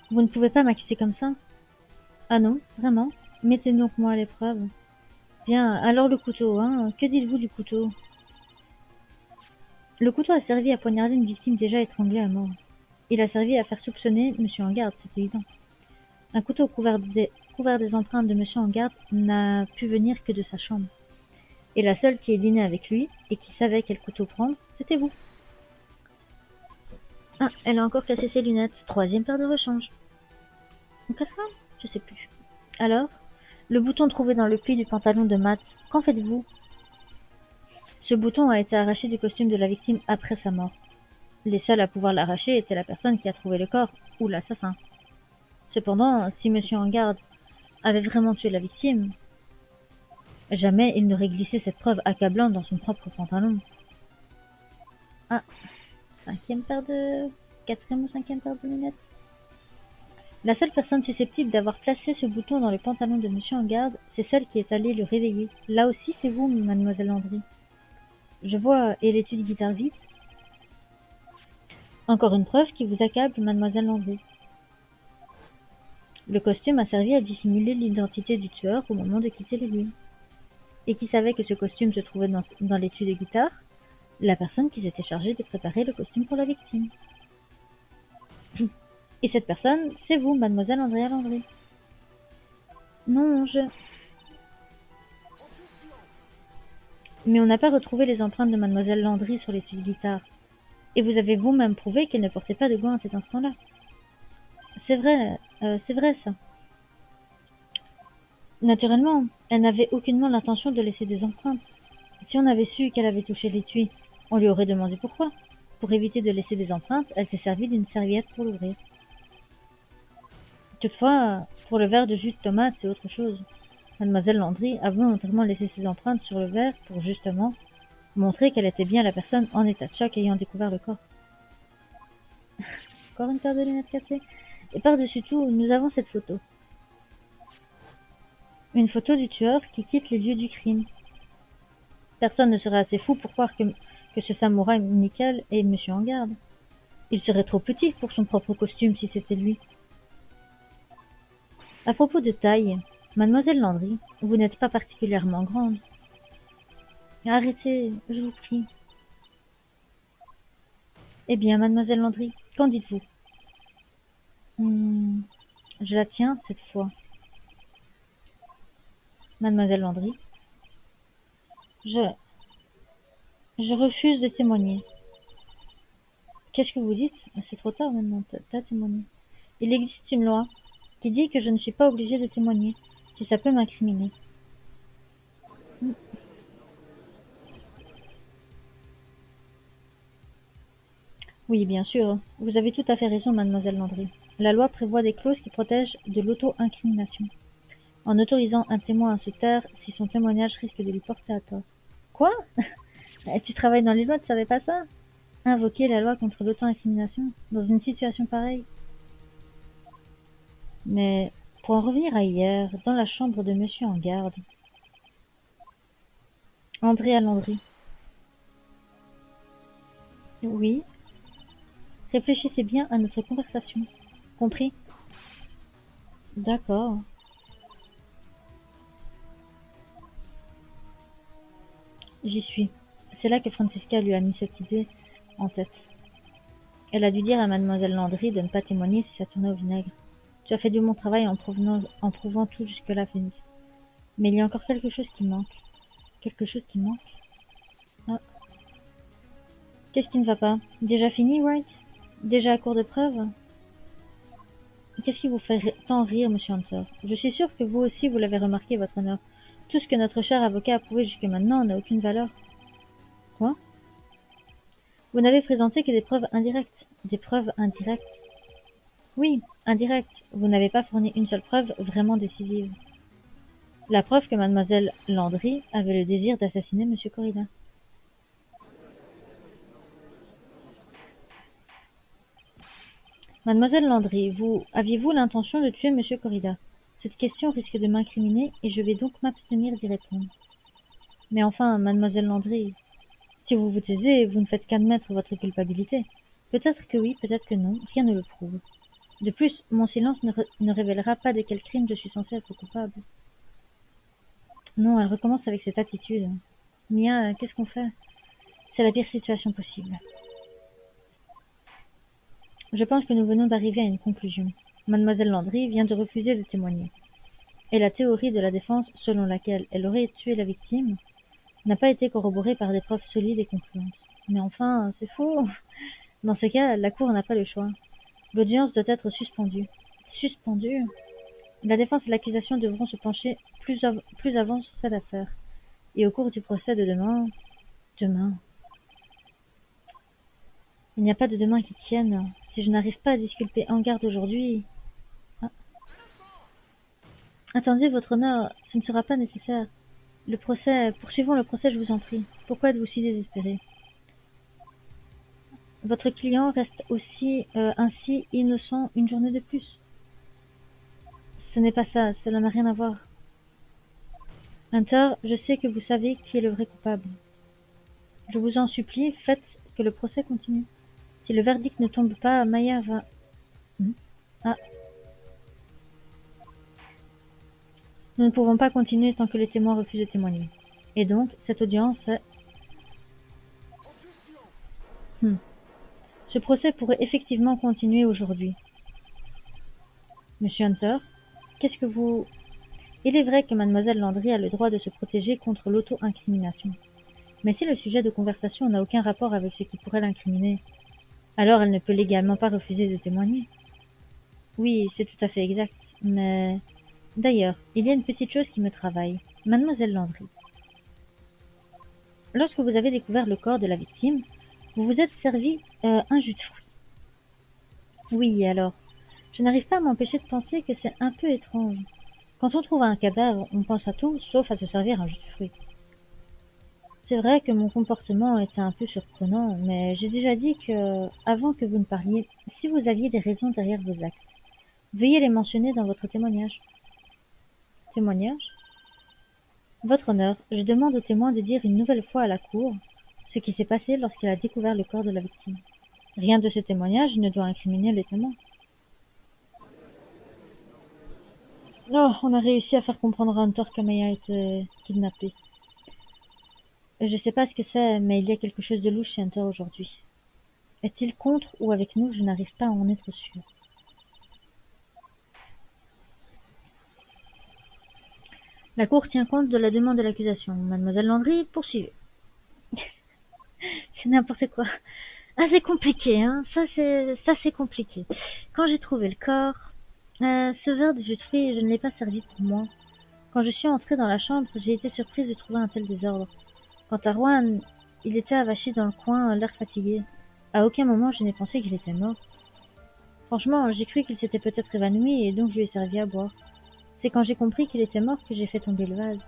Vous ne pouvez pas m'accuser comme ça. Ah non, vraiment? Mettez donc moi à l'épreuve. Bien, alors le couteau, hein? Que dites-vous du couteau? Le couteau a servi à poignarder une victime déjà étranglée à mort. Il a servi à faire soupçonner monsieur en garde, c'est évident. Un couteau couvert des empreintes de monsieur en garde n'a pu venir que de sa chambre. Et la seule qui ait dîné avec lui, et qui savait quel couteau prendre, c'était vous. Ah, elle a encore cassé ses lunettes. Troisième paire de rechange. Ou quatrième? Je sais plus. Alors, le bouton trouvé dans le pli du pantalon de Matt, qu'en faites-vous? Ce bouton a été arraché du costume de la victime après sa mort. Les seuls à pouvoir l'arracher étaient la personne qui a trouvé le corps, ou l'assassin. Cependant, si monsieur en garde avait vraiment tué la victime, jamais il n'aurait glissé cette preuve accablante dans son propre pantalon. Ah, quatrième ou cinquième paire de lunettes. La seule personne susceptible d'avoir placé ce bouton dans le pantalon de monsieur en garde, c'est celle qui est allée le réveiller. Là aussi, c'est vous, mademoiselle Landry. Je vois, et l'étude guitare vide? Encore une preuve qui vous accable, mademoiselle Landry. Le costume a servi à dissimuler l'identité du tueur au moment de quitter les lieux. Et qui savait que ce costume se trouvait dans l'étui de guitare? La personne qui s'était chargée de préparer le costume pour la victime. Et cette personne, c'est vous, mademoiselle Andrea Landry. Non, Mais on n'a pas retrouvé les empreintes de mademoiselle Landry sur l'étui de guitare. Et vous avez vous-même prouvé qu'elle ne portait pas de gants à cet instant-là. C'est vrai ça. Naturellement, elle n'avait aucunement l'intention de laisser des empreintes. Si on avait su qu'elle avait touché l'étui, on lui aurait demandé pourquoi. Pour éviter de laisser des empreintes, elle s'est servie d'une serviette pour l'ouvrir. Toutefois, pour le verre de jus de tomate, c'est autre chose. Mademoiselle Landry a volontairement laissé ses empreintes sur le verre pour, justement, montrer qu'elle était bien la personne en état de choc ayant découvert le corps. Encore une paire de lunettes cassées. Et par-dessus tout, nous avons cette photo. Une photo du tueur qui quitte les lieux du crime. Personne ne serait assez fou pour croire que ce samouraï nickel est monsieur en garde. Il serait trop petit pour son propre costume si c'était lui. À propos de taille, mademoiselle Landry, vous n'êtes pas particulièrement grande. Arrêtez, je vous prie. Eh bien, mademoiselle Landry, qu'en dites-vous? Je la tiens cette fois. Mademoiselle Landry, je refuse de témoigner. Qu'est-ce que vous dites? C'est trop tard maintenant, t'as témoigné. Il existe une loi qui dit que je ne suis pas obligée de témoigner, si ça peut m'incriminer. Oui, bien sûr, vous avez tout à fait raison, mademoiselle Landry. La loi prévoit des clauses qui protègent de l'auto-incrimination, en autorisant un témoin à se taire si son témoignage risque de lui porter à tort. Quoi? Tu travailles dans les lois, tu savais pas ça? Invoquer la loi contre l'auto-incrimination dans une situation pareille. Mais pour en revenir à hier, dans la chambre de monsieur en garde, Andrea Landry. Oui, réfléchissez bien à notre conversation. Compris? D'accord. J'y suis. C'est là que Francisca lui a mis cette idée en tête. Elle a dû dire à mademoiselle Landry de ne pas témoigner si ça tournait au vinaigre. Tu as fait du bon travail en prouvant tout jusque-là, Phoenix. Mais il y a encore quelque chose qui manque. Quelque chose qui manque? Ah. Qu'est-ce qui ne va pas? Déjà fini, Wright? Déjà à court de preuves? Qu'est-ce qui vous fait tant rire, monsieur Hunter? Je suis sûr que vous aussi vous l'avez remarqué, votre honneur. Tout ce que notre cher avocat a prouvé jusque maintenant n'a aucune valeur. Quoi? Vous n'avez présenté que des preuves indirectes. Des preuves indirectes? Oui, indirectes. Vous n'avez pas fourni une seule preuve vraiment décisive. La preuve que mademoiselle Landry avait le désir d'assassiner monsieur Corrida. Mademoiselle Landry, aviez-vous l'intention de tuer monsieur Corrida? Cette question risque de m'incriminer et je vais donc m'abstenir d'y répondre. Mais enfin, mademoiselle Landry, si vous vous taisez, vous ne faites qu'admettre votre culpabilité. Peut-être que oui, peut-être que non, rien ne le prouve. De plus, mon silence ne révélera pas de quel crime je suis censée être coupable. Non, elle recommence avec cette attitude. Mia, qu'est-ce qu'on fait? C'est la pire situation possible. Je pense que nous venons d'arriver à une conclusion. Mademoiselle Landry vient de refuser de témoigner. Et la théorie de la défense selon laquelle elle aurait tué la victime n'a pas été corroborée par des preuves solides et concluantes. Mais enfin, c'est faux. Dans ce cas, la Cour n'a pas le choix. L'audience doit être suspendue. Suspendue? La défense et l'accusation devront se pencher plus avant sur cette affaire. Et au cours du procès de demain... Demain... Il n'y a pas de demain qui tienne. Si je n'arrive pas à disculper Engarde aujourd'hui... Ah. Attendez, votre honneur, ce ne sera pas nécessaire. Poursuivons le procès, je vous en prie. Pourquoi êtes-vous si désespéré? Votre client reste ainsi innocent une journée de plus. Ce n'est pas ça, cela n'a rien à voir. Hunter, je sais que vous savez qui est le vrai coupable. Je vous en supplie, faites que le procès continue. Si le verdict ne tombe pas, Maya va... Ah. Nous ne pouvons pas continuer tant que les témoins refusent de témoigner. Et donc, cette audience est... Ce procès pourrait effectivement continuer aujourd'hui. Monsieur Hunter, qu'est-ce que vous... Il est vrai que mademoiselle Landry a le droit de se protéger contre l'auto-incrimination. Mais si le sujet de conversation n'a aucun rapport avec ce qui pourrait l'incriminer, alors elle ne peut légalement pas refuser de témoigner. Oui, c'est tout à fait exact, mais... D'ailleurs, il y a une petite chose qui me travaille. Mademoiselle Landry. Lorsque vous avez découvert le corps de la victime, vous vous êtes servi un jus de fruits. Oui, alors, je n'arrive pas à m'empêcher de penser que c'est un peu étrange. Quand on trouve un cadavre, on pense à tout, sauf à se servir un jus de fruits. C'est vrai que mon comportement était un peu surprenant, mais j'ai déjà dit que, avant que vous ne parliez, si vous aviez des raisons derrière vos actes, veuillez les mentionner dans votre témoignage. Témoignage? Votre honneur, je demande au témoin de dire une nouvelle fois à la cour ce qui s'est passé lorsqu'il a découvert le corps de la victime. Rien de ce témoignage ne doit incriminer les témoins. Oh, on a réussi à faire comprendre à Hunter que Maya a été kidnappée. Je sais pas ce que c'est, mais il y a quelque chose de louche chez Hunter aujourd'hui. Est-il contre ou avec nous? Je n'arrive pas à en être sûr. La cour tient compte de la demande de l'accusation. Mademoiselle Landry, poursuivez. C'est n'importe quoi. Ah, c'est compliqué, hein. Ça, c'est compliqué. Quand j'ai trouvé le corps, ce verre de jus de fruits, je ne l'ai pas servi pour moi. Quand je suis entrée dans la chambre, j'ai été surprise de trouver un tel désordre. Quant à Juan, il était avachi dans le coin, l'air fatigué. À aucun moment je n'ai pensé qu'il était mort. Franchement, j'ai cru qu'il s'était peut-être évanoui et donc je lui ai servi à boire. C'est quand j'ai compris qu'il était mort que j'ai fait tomber le vase.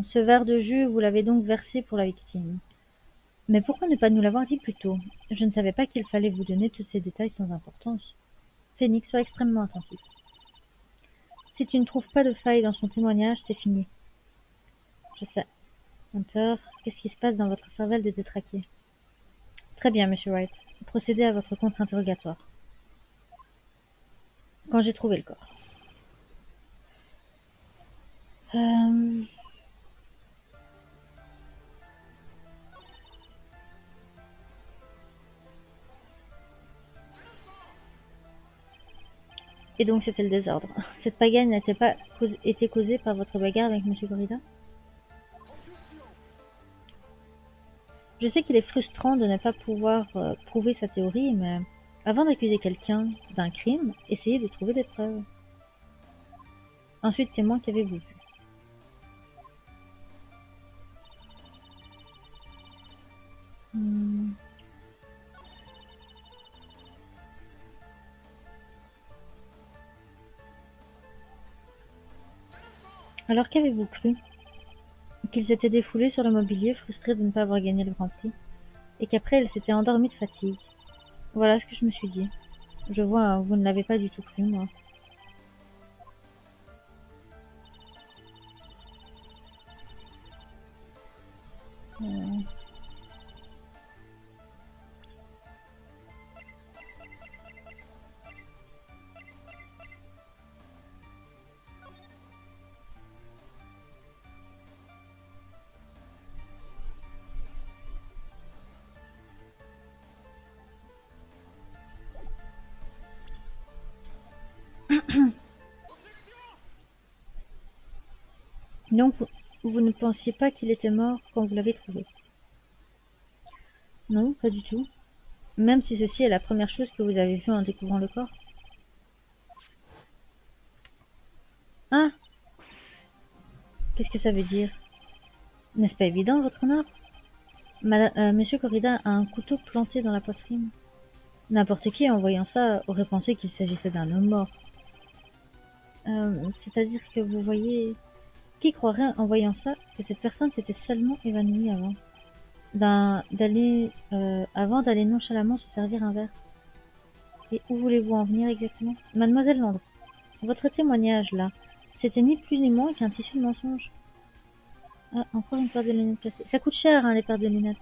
Ce verre de jus, vous l'avez donc versé pour la victime. Mais pourquoi ne pas nous l'avoir dit plus tôt? Je ne savais pas qu'il fallait vous donner tous ces détails sans importance. Phoenix, sois extrêmement attentif. Si tu ne trouves pas de faille dans son témoignage, c'est fini. Je sais. Hunter, qu'est-ce qui se passe dans votre cervelle de détraqué? Très bien, monsieur Wright. Procédez à votre contre-interrogatoire. quand j'ai trouvé le corps. Euh, Et donc c'était le désordre. Cette pagaille n'était pas été causée par votre bagarre avec Monsieur Corrida? Je sais qu'il est frustrant de ne pas pouvoir prouver sa théorie, mais avant d'accuser quelqu'un d'un crime, essayez de trouver des preuves. Ensuite, témoin, qu'avez-vous vu? Hmm. Alors qu'avez-vous cru? Qu'ils s'étaient défoulés sur le mobilier, frustrés de ne pas avoir gagné le Grand Prix, et qu'après ils s'étaient endormis de fatigue. Voilà ce que je me suis dit. Je vois, vous ne l'avez pas du tout cru, moi. Euh, Donc, vous ne pensiez pas qu'il était mort quand vous l'avez trouvé? Non, pas du tout. Même si ceci est la première chose que vous avez vue en découvrant le corps. Ah, qu'est-ce que ça veut dire? N'est-ce pas évident, votre honneur? Monsieur Corrida a un couteau planté dans la poitrine. N'importe qui, en voyant ça, aurait pensé qu'il s'agissait d'un homme mort. C'est-à-dire que vous voyez... Qui croirait, en voyant ça, que cette personne s'était seulement évanouie avant d'aller nonchalamment se servir un verre? Et où voulez-vous en venir exactement? Mademoiselle Landry, votre témoignage, là, c'était ni plus ni moins qu'un tissu de mensonge. Ah, encore une paire de lunettes cassées. Ça coûte cher, hein, les paires de lunettes.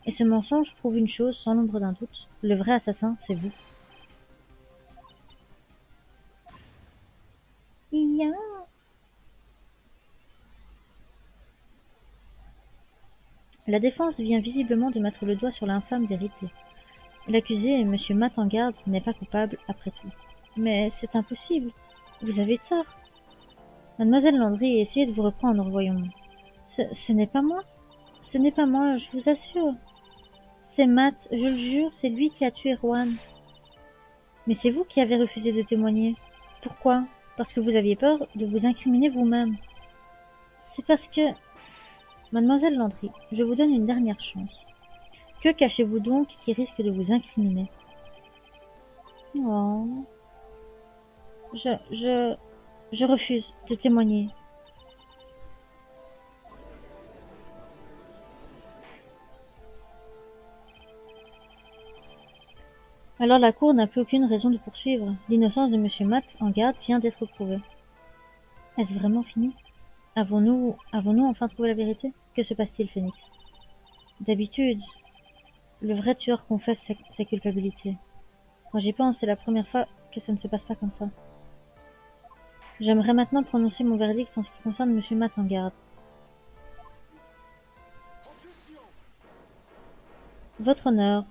Et ce mensonge prouve une chose, sans l'ombre d'un doute. Le vrai assassin, c'est vous. Ya. La défense vient visiblement de mettre le doigt sur l'infâme vérité. L'accusé, Monsieur Mattengard, n'est pas coupable, après tout. Mais c'est impossible. Vous avez tort. Mademoiselle Landry, essayez de vous reprendre, voyons. Ce n'est pas moi. Ce n'est pas moi, je vous assure. C'est Matt, je le jure, c'est lui qui a tué Juan. Mais c'est vous qui avez refusé de témoigner. Pourquoi? Parce que vous aviez peur de vous incriminer vous-même. C'est parce que... Mademoiselle Landry, je vous donne une dernière chance. Que cachez-vous donc qui risque de vous incriminer? Oh... Je... je... Je refuse de témoigner. Alors la cour n'a plus aucune raison de poursuivre. L'innocence de Monsieur Matt en garde vient d'être prouvée. Est-ce vraiment fini? Avons-nous enfin trouvé la vérité? Que se passe-t-il, Phoenix? D'habitude, le vrai tueur confesse sa culpabilité. Quand j'y pense, c'est la première fois que ça ne se passe pas comme ça. J'aimerais maintenant prononcer mon verdict en ce qui concerne Monsieur Matt en garde. Votre honneur,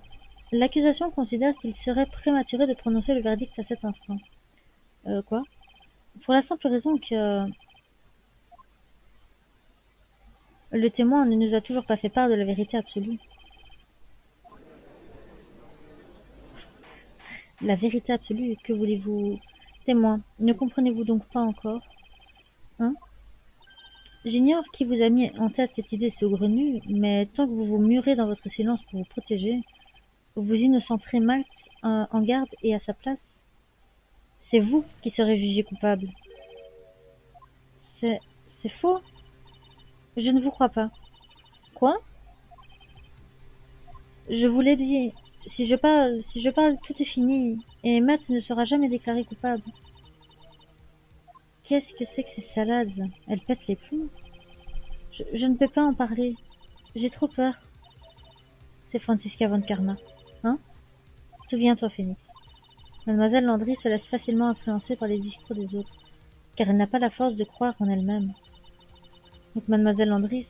l'accusation considère qu'il serait prématuré de prononcer le verdict à cet instant. Quoi? Pour la simple raison que le témoin ne nous a toujours pas fait part de la vérité absolue. La vérité absolue, que voulez-vous? Témoin, ne comprenez-vous donc pas encore? Hein? J'ignore qui vous a mis en tête cette idée saugrenue, mais tant que vous vous murez dans votre silence pour vous protéger, vous innocenterez Matt en garde et à sa place. C'est vous qui serez jugé coupable. C'est faux. Je ne vous crois pas. Quoi? Je vous l'ai dit. Si je parle, tout est fini, et Matt ne sera jamais déclaré coupable. Qu'est-ce que c'est que ces salades? Elles pètent les plombs. Je ne peux pas en parler. J'ai trop peur. C'est Franziska von Karma. Hein? Souviens-toi, Phoenix. Mademoiselle Landry se laisse facilement influencer par les discours des autres, car elle n'a pas la force de croire en elle-même. Donc Mademoiselle Landry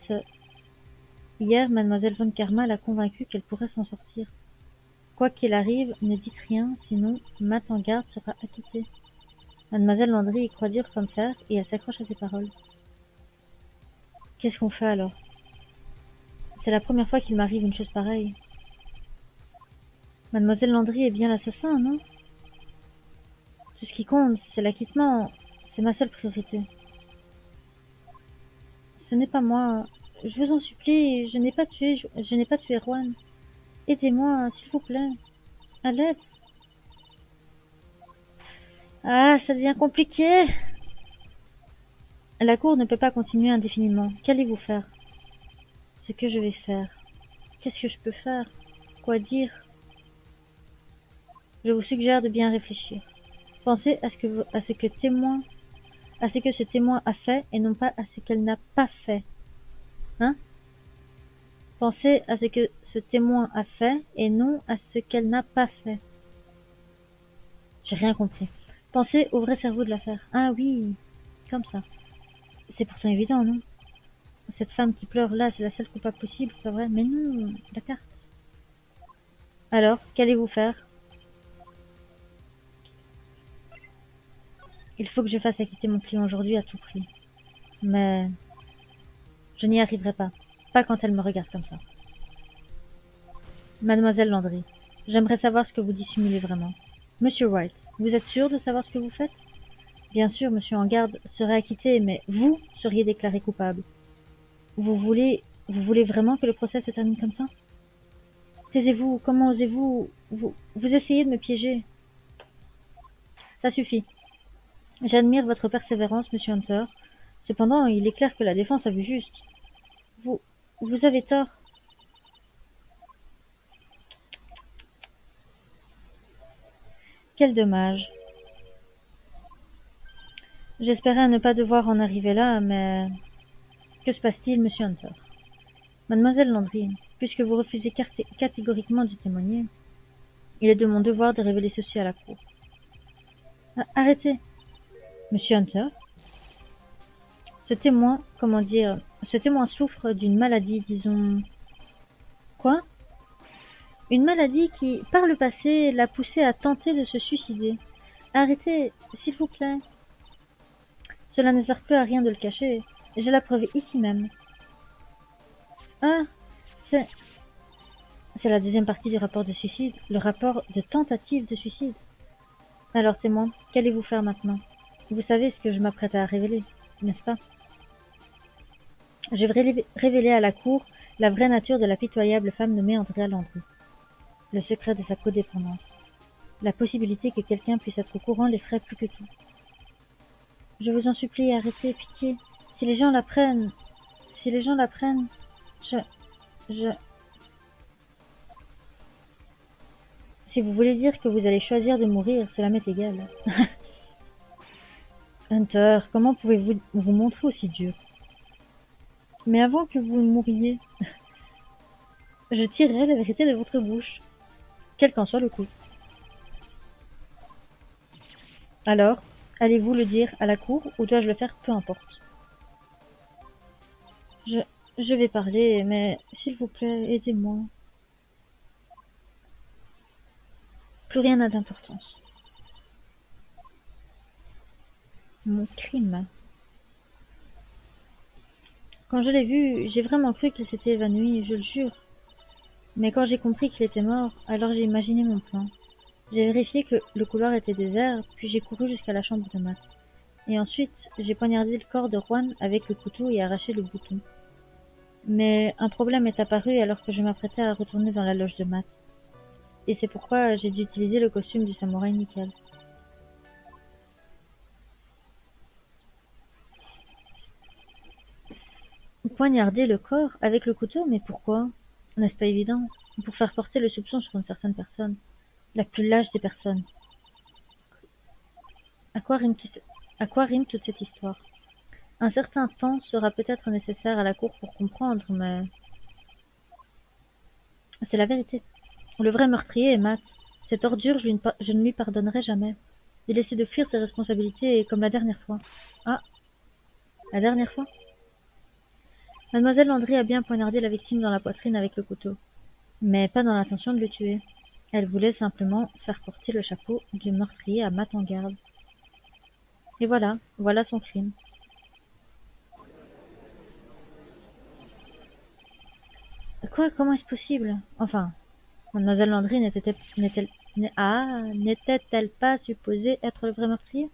Hier, Mademoiselle von Karma l'a convaincue qu'elle pourrait s'en sortir. Quoi qu'il arrive, ne dites rien, sinon Matt en garde sera acquittée. Mademoiselle Landry y croit dur comme fer, et elle s'accroche à ses paroles. Qu'est-ce qu'on fait alors? C'est la première fois qu'il m'arrive une chose pareille. Mademoiselle Landry est bien l'assassin, non? Tout ce qui compte, c'est l'acquittement. C'est ma seule priorité. Ce n'est pas moi. Je vous en supplie, je n'ai pas tué Juan. Aidez-moi, s'il vous plaît. À l'aide. Ah, ça devient compliqué. La cour ne peut pas continuer indéfiniment. Qu'allez-vous faire? Ce que je vais faire. Qu'est-ce que je peux faire? Quoi dire? Je vous suggère de bien réfléchir. Pensez à ce que ce témoin a fait et non pas à ce qu'elle n'a pas fait. Hein? Pensez à ce que ce témoin a fait et non à ce qu'elle n'a pas fait. J'ai rien compris. Pensez au vrai cerveau de l'affaire. Ah oui, comme ça. C'est pourtant évident, non? Cette femme qui pleure là, c'est la seule coupable possible, pas vrai? Mais non, la carte. Alors, qu'allez-vous faire? Il faut que je fasse acquitter mon client aujourd'hui à tout prix. Mais je n'y arriverai pas. Pas quand elle me regarde comme ça. Mademoiselle Landry, j'aimerais savoir ce que vous dissimulez vraiment. Monsieur Wright, vous êtes sûr de savoir ce que vous faites? Bien sûr, monsieur en garde serait acquitté, mais vous seriez déclaré coupable. Vous voulez vraiment que le procès se termine comme ça? Taisez-vous, comment osez-vous? Vous essayez de me piéger. Ça suffit. J'admire votre persévérance, monsieur Hunter. Cependant, il est clair que la défense a vu juste. Vous, vous avez tort. Quel dommage. J'espérais ne pas devoir en arriver là, mais... Que se passe-t-il, monsieur Hunter? Mademoiselle Landry, puisque vous refusez catégoriquement de témoigner, il est de mon devoir de révéler ceci à la cour. Arrêtez. Monsieur Hunter, ce témoin souffre d'une maladie, disons... Quoi? Une maladie qui, par le passé, l'a poussé à tenter de se suicider. Arrêtez, s'il vous plaît. Cela ne sert plus à rien de le cacher. J'ai la preuve ici même. Ah, c'est la deuxième partie du rapport de suicide, le rapport de tentative de suicide. Alors témoin, qu'allez-vous faire maintenant? Vous savez ce que je m'apprête à révéler, n'est-ce pas? Je vais révéler à la cour la vraie nature de la pitoyable femme nommée Andrea Landry. Le secret de sa codépendance. La possibilité que quelqu'un puisse être au courant l'effraie plus que tout. Je vous en supplie, arrêtez, pitié. Si les gens l'apprennent, je... Si vous voulez dire que vous allez choisir de mourir, cela m'est égal. Hunter, comment pouvez-vous vous montrer aussi dur? Mais avant que vous mouriez, je tirerai la vérité de votre bouche, quel qu'en soit le coup. Alors, allez-vous le dire à la cour ou dois-je le faire? Peu importe. Je vais parler, mais s'il vous plaît, aidez-moi. Plus rien n'a d'importance. Mon crime. Quand je l'ai vu, j'ai vraiment cru qu'il s'était évanoui, je le jure. Mais quand j'ai compris qu'il était mort, alors j'ai imaginé mon plan. J'ai vérifié que le couloir était désert, puis j'ai couru jusqu'à la chambre de Matt. Et ensuite, j'ai poignardé le corps de Juan avec le couteau et arraché le bouton. Mais un problème est apparu alors que je m'apprêtais à retourner dans la loge de Matt. Et c'est pourquoi j'ai dû utiliser le costume du samouraï nickel. Poignarder le corps avec le couteau, mais pourquoi? N'est-ce pas évident? Pour faire porter le soupçon sur une certaine personne. La plus lâche des personnes. À quoi rime toute cette histoire? Un certain temps sera peut-être nécessaire à la cour pour comprendre, mais... C'est la vérité. Le vrai meurtrier est Matt. Cette ordure, je ne lui pardonnerai jamais. Il essaie de fuir ses responsabilités comme la dernière fois. Ah, la dernière fois? Mademoiselle Landry a bien poignardé la victime dans la poitrine avec le couteau, mais pas dans l'intention de le tuer. Elle voulait simplement faire porter le chapeau du meurtrier à Matt en garde. Et voilà, voilà son crime. Quoi? Comment est-ce possible? Enfin, Mademoiselle Landry n'était-elle pas supposée être le vrai meurtrier?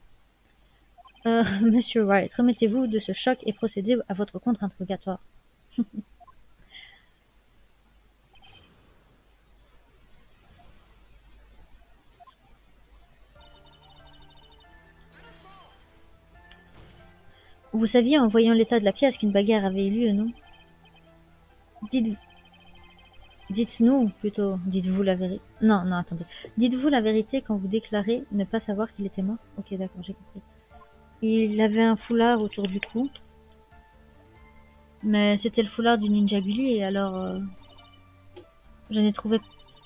Monsieur Wright, remettez-vous de ce choc et procédez à votre contre-interrogatoire. Vous saviez en voyant l'état de la pièce qu'une bagarre avait eu lieu, non? Dites, dites-nous, plutôt, dites-vous la vérité. Non, non, attendez. Dites-vous la vérité quand vous déclarez ne pas savoir qu'il était mort? Ok, d'accord, j'ai compris. Il avait un foulard autour du cou, mais c'était le foulard du ninja Billy, et alors je n'ai trouvé,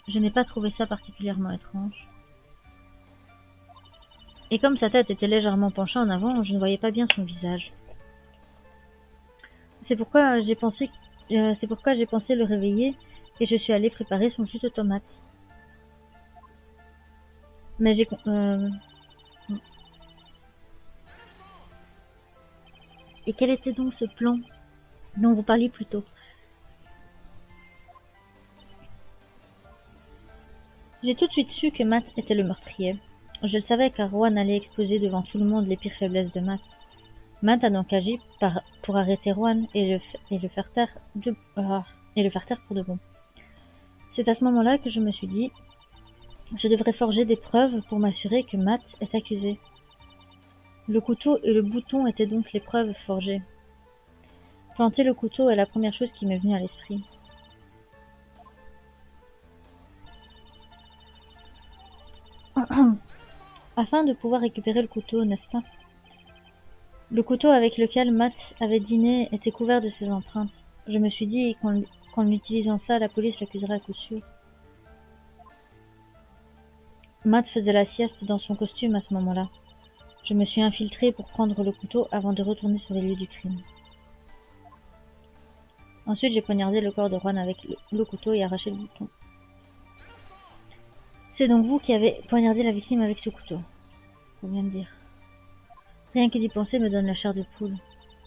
je n'ai pas trouvé ça particulièrement étrange. Et comme sa tête était légèrement penchée en avant, je ne voyais pas bien son visage. C'est pourquoi j'ai pensé le réveiller et je suis allée préparer son jus de tomate. Mais j'ai, et quel était donc ce plan dont vous parliez plus tôt? J'ai tout de suite su que Matt était le meurtrier. Je le savais car Rowan allait exposer devant tout le monde les pires faiblesses de Matt. Matt a donc agi pour arrêter Rowan et le faire taire pour de bon. C'est à ce moment-là que je me suis dit, je devrais forger des preuves pour m'assurer que Matt est accusé. Le couteau et le bouton étaient donc les preuves forgées. Planter le couteau est la première chose qui m'est venue à l'esprit. Afin de pouvoir récupérer le couteau, n'est-ce pas? Le couteau avec lequel Matt avait dîné était couvert de ses empreintes. Je me suis dit qu'en utilisant ça, la police l'accuserait à coup sûr. Matt faisait la sieste dans son costume à ce moment-là. Je me suis infiltrée pour prendre le couteau avant de retourner sur les lieux du crime. Ensuite, j'ai poignardé le corps de Juan avec le couteau et arraché le bouton. C'est donc vous qui avez poignardé la victime avec ce couteau, faut bien me dire. Rien que d'y penser me donne la chair de poule.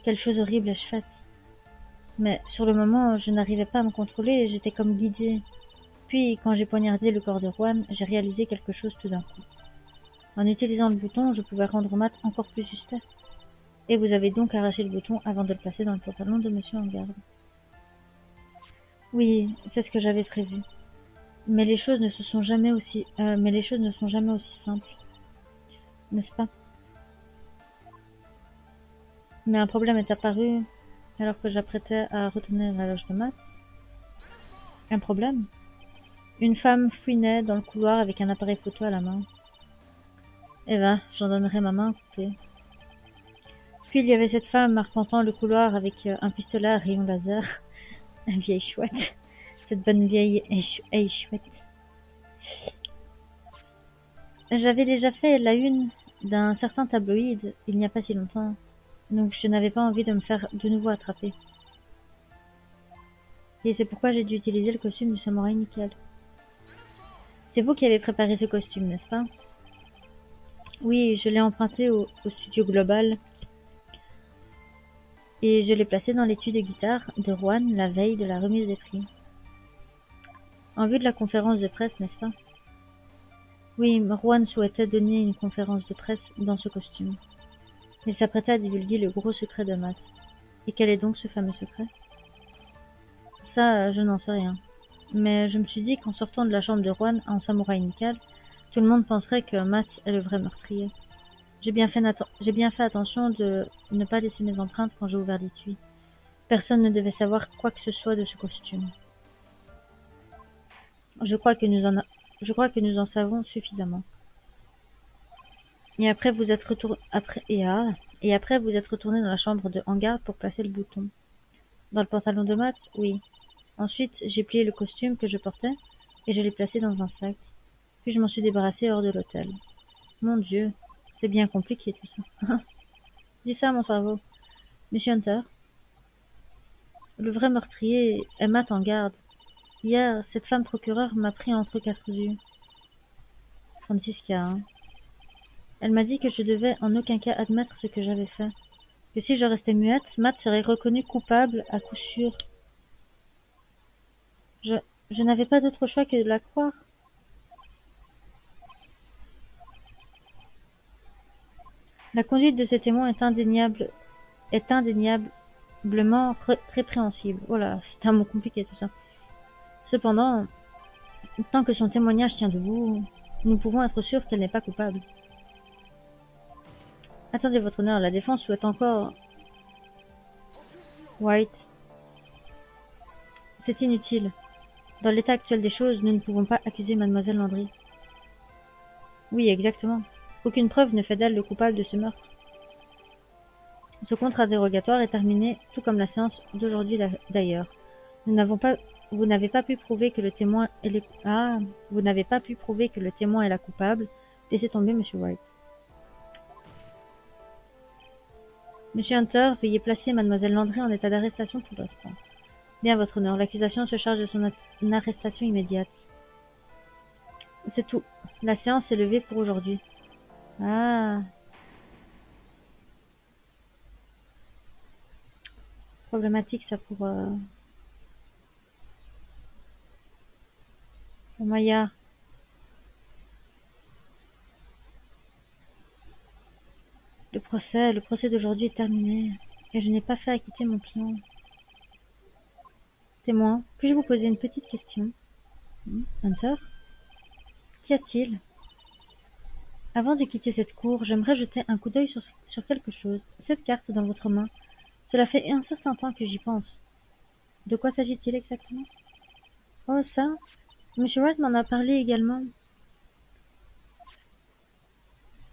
Quelle chose horrible ai-je faite? Mais sur le moment, je n'arrivais pas à me contrôler et j'étais comme guidée. Puis, quand j'ai poignardé le corps de Juan, j'ai réalisé quelque chose tout d'un coup. En utilisant le bouton, je pouvais rendre Matt encore plus suspect. Et vous avez donc arraché le bouton avant de le placer dans le pantalon de monsieur en garde. Oui, c'est ce que j'avais prévu. Mais les choses ne sont jamais aussi simples, n'est-ce pas? Mais un problème est apparu alors que j'apprêtais à retourner dans la loge de Matt. Un problème? Une femme fouinait dans le couloir avec un appareil photo à la main. Eh ben, j'en donnerais ma main coupée. Puis il y avait cette femme arpentant le couloir avec un pistolet à rayon laser. Une vieille chouette. Cette bonne vieille chouette. J'avais déjà fait la une d'un certain tabloïd il n'y a pas si longtemps, donc je n'avais pas envie de me faire de nouveau attraper. Et c'est pourquoi j'ai dû utiliser le costume du samouraï nickel. C'est vous qui avez préparé ce costume, n'est-ce pas? Oui, je l'ai emprunté au studio Global et je l'ai placé dans l'étui de guitare de Juan la veille de la remise des prix. En vue de la conférence de presse, n'est-ce pas? Oui, Juan souhaitait donner une conférence de presse dans ce costume. Il s'apprêtait à divulguer le gros secret de Matt. Et quel est donc ce fameux secret? Ça, je n'en sais rien. Mais je me suis dit qu'en sortant de la chambre de Juan en samouraï nickel, tout le monde penserait que Matt est le vrai meurtrier. J'ai bien fait attention de ne pas laisser mes empreintes quand j'ai ouvert l'étui. Personne ne devait savoir quoi que ce soit de ce costume. Je crois que nous en savons suffisamment. Et après vous êtes retourné dans la chambre de hangar pour placer le bouton. Dans le pantalon de Matt, oui. Ensuite, j'ai plié le costume que je portais et je l'ai placé dans un sac. puis je m'en suis débarrassée hors de l'hôtel. Mon Dieu, c'est bien compliqué tout ça. Dis ça à mon cerveau. Monsieur Hunter, le vrai meurtrier est Matt en garde. Hier, cette femme procureure m'a pris entre quatre yeux. Francisca, hein. Elle m'a dit que je devais en aucun cas admettre ce que j'avais fait. Que si je restais muette, Matt serait reconnu coupable à coup sûr. Je, je n'avais pas d'autre choix que de la croire. La conduite de ces témoins est indéniablement répréhensible. Voilà, c'est un mot compliqué tout ça. Cependant, tant que son témoignage tient debout, nous pouvons être sûrs qu'elle n'est pas coupable. Attendez, votre honneur, la défense souhaite encore... White, c'est inutile. Dans l'état actuel des choses, nous ne pouvons pas accuser mademoiselle Landry. Oui, exactement. Aucune preuve ne fait d'elle le coupable de ce meurtre. Ce contre-interrogatoire est terminé, tout comme la séance d'aujourd'hui d'ailleurs. Vous n'avez pas pu prouver que le témoin est vous n'avez pas pu prouver que le témoin est la coupable. Laissez tomber, monsieur White. Monsieur Hunter, veuillez placer mademoiselle Landry en état d'arrestation pour l'instant. Bien, votre honneur, l'accusation se charge de son arrestation immédiate. C'est tout. La séance est levée pour aujourd'hui. Ah. Problématique, ça, pour Maya. Le procès d'aujourd'hui est terminé, et je n'ai pas fait acquitter mon client. Témoin, puis-je vous poser une petite question? Hunter? Qu'y a-t-il? Avant de quitter cette cour, j'aimerais jeter un coup d'œil sur quelque chose. Cette carte dans votre main. Cela fait un certain temps que j'y pense. De quoi s'agit-il exactement? Oh, ça? Monsieur Wright m'en a parlé également.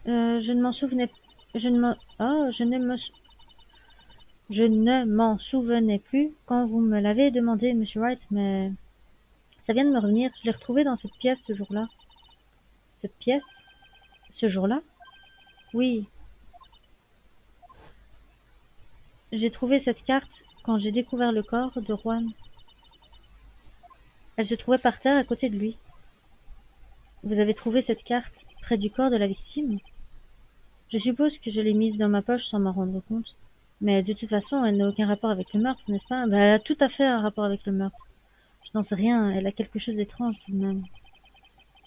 Je ne m'en souvenais... Je ne m'en souvenais plus quand vous me l'avez demandé, monsieur Wright, mais ça vient de me revenir. Je l'ai retrouvée dans cette pièce ce jour-là. Cette pièce? Ce jour-là? Oui. J'ai trouvé cette carte quand j'ai découvert le corps de Juan. Elle se trouvait par terre à côté de lui. Vous avez trouvé cette carte près du corps de la victime? Je suppose que je l'ai mise dans ma poche sans m'en rendre compte. Mais de toute façon, elle n'a aucun rapport avec le meurtre, n'est-ce pas? Elle a tout à fait un rapport avec le meurtre. Je n'en sais rien, elle a quelque chose d'étrange tout de même.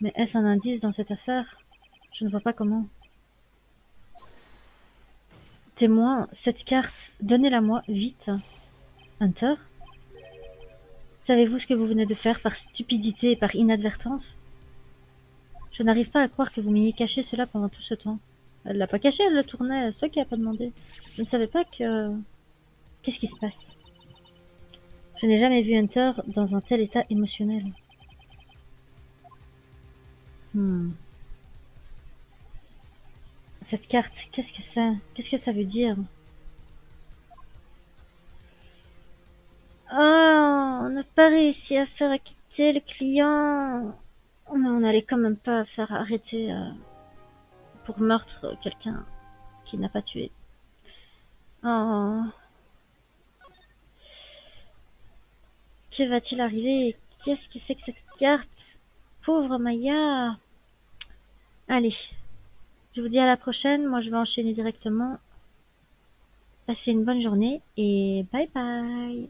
Mais est-ce un indice dans cette affaire? Je ne vois pas comment. Témoin, cette carte, donnez-la-moi, vite. Hunter? Savez-vous ce que vous venez de faire par stupidité et par inadvertance? Je n'arrive pas à croire que vous m'ayez caché cela pendant tout ce temps. Elle l'a pas caché, elle le tournait, c'est toi qui n'as pas demandé. Je ne savais pas que... Qu'est-ce qui se passe? Je n'ai jamais vu Hunter dans un tel état émotionnel. Cette carte, qu'est-ce que c'est? Qu'est-ce que ça veut dire? Oh, on n'a pas réussi à faire acquitter le client. Mais on n'allait quand même pas faire arrêter pour meurtre quelqu'un qui n'a pas tué. Oh. Que va-t-il arriver? Qu'est-ce que c'est que cette carte? Pauvre Maya. Allez, je vous dis à la prochaine. Moi, je vais enchaîner directement. Passez une bonne journée et bye bye.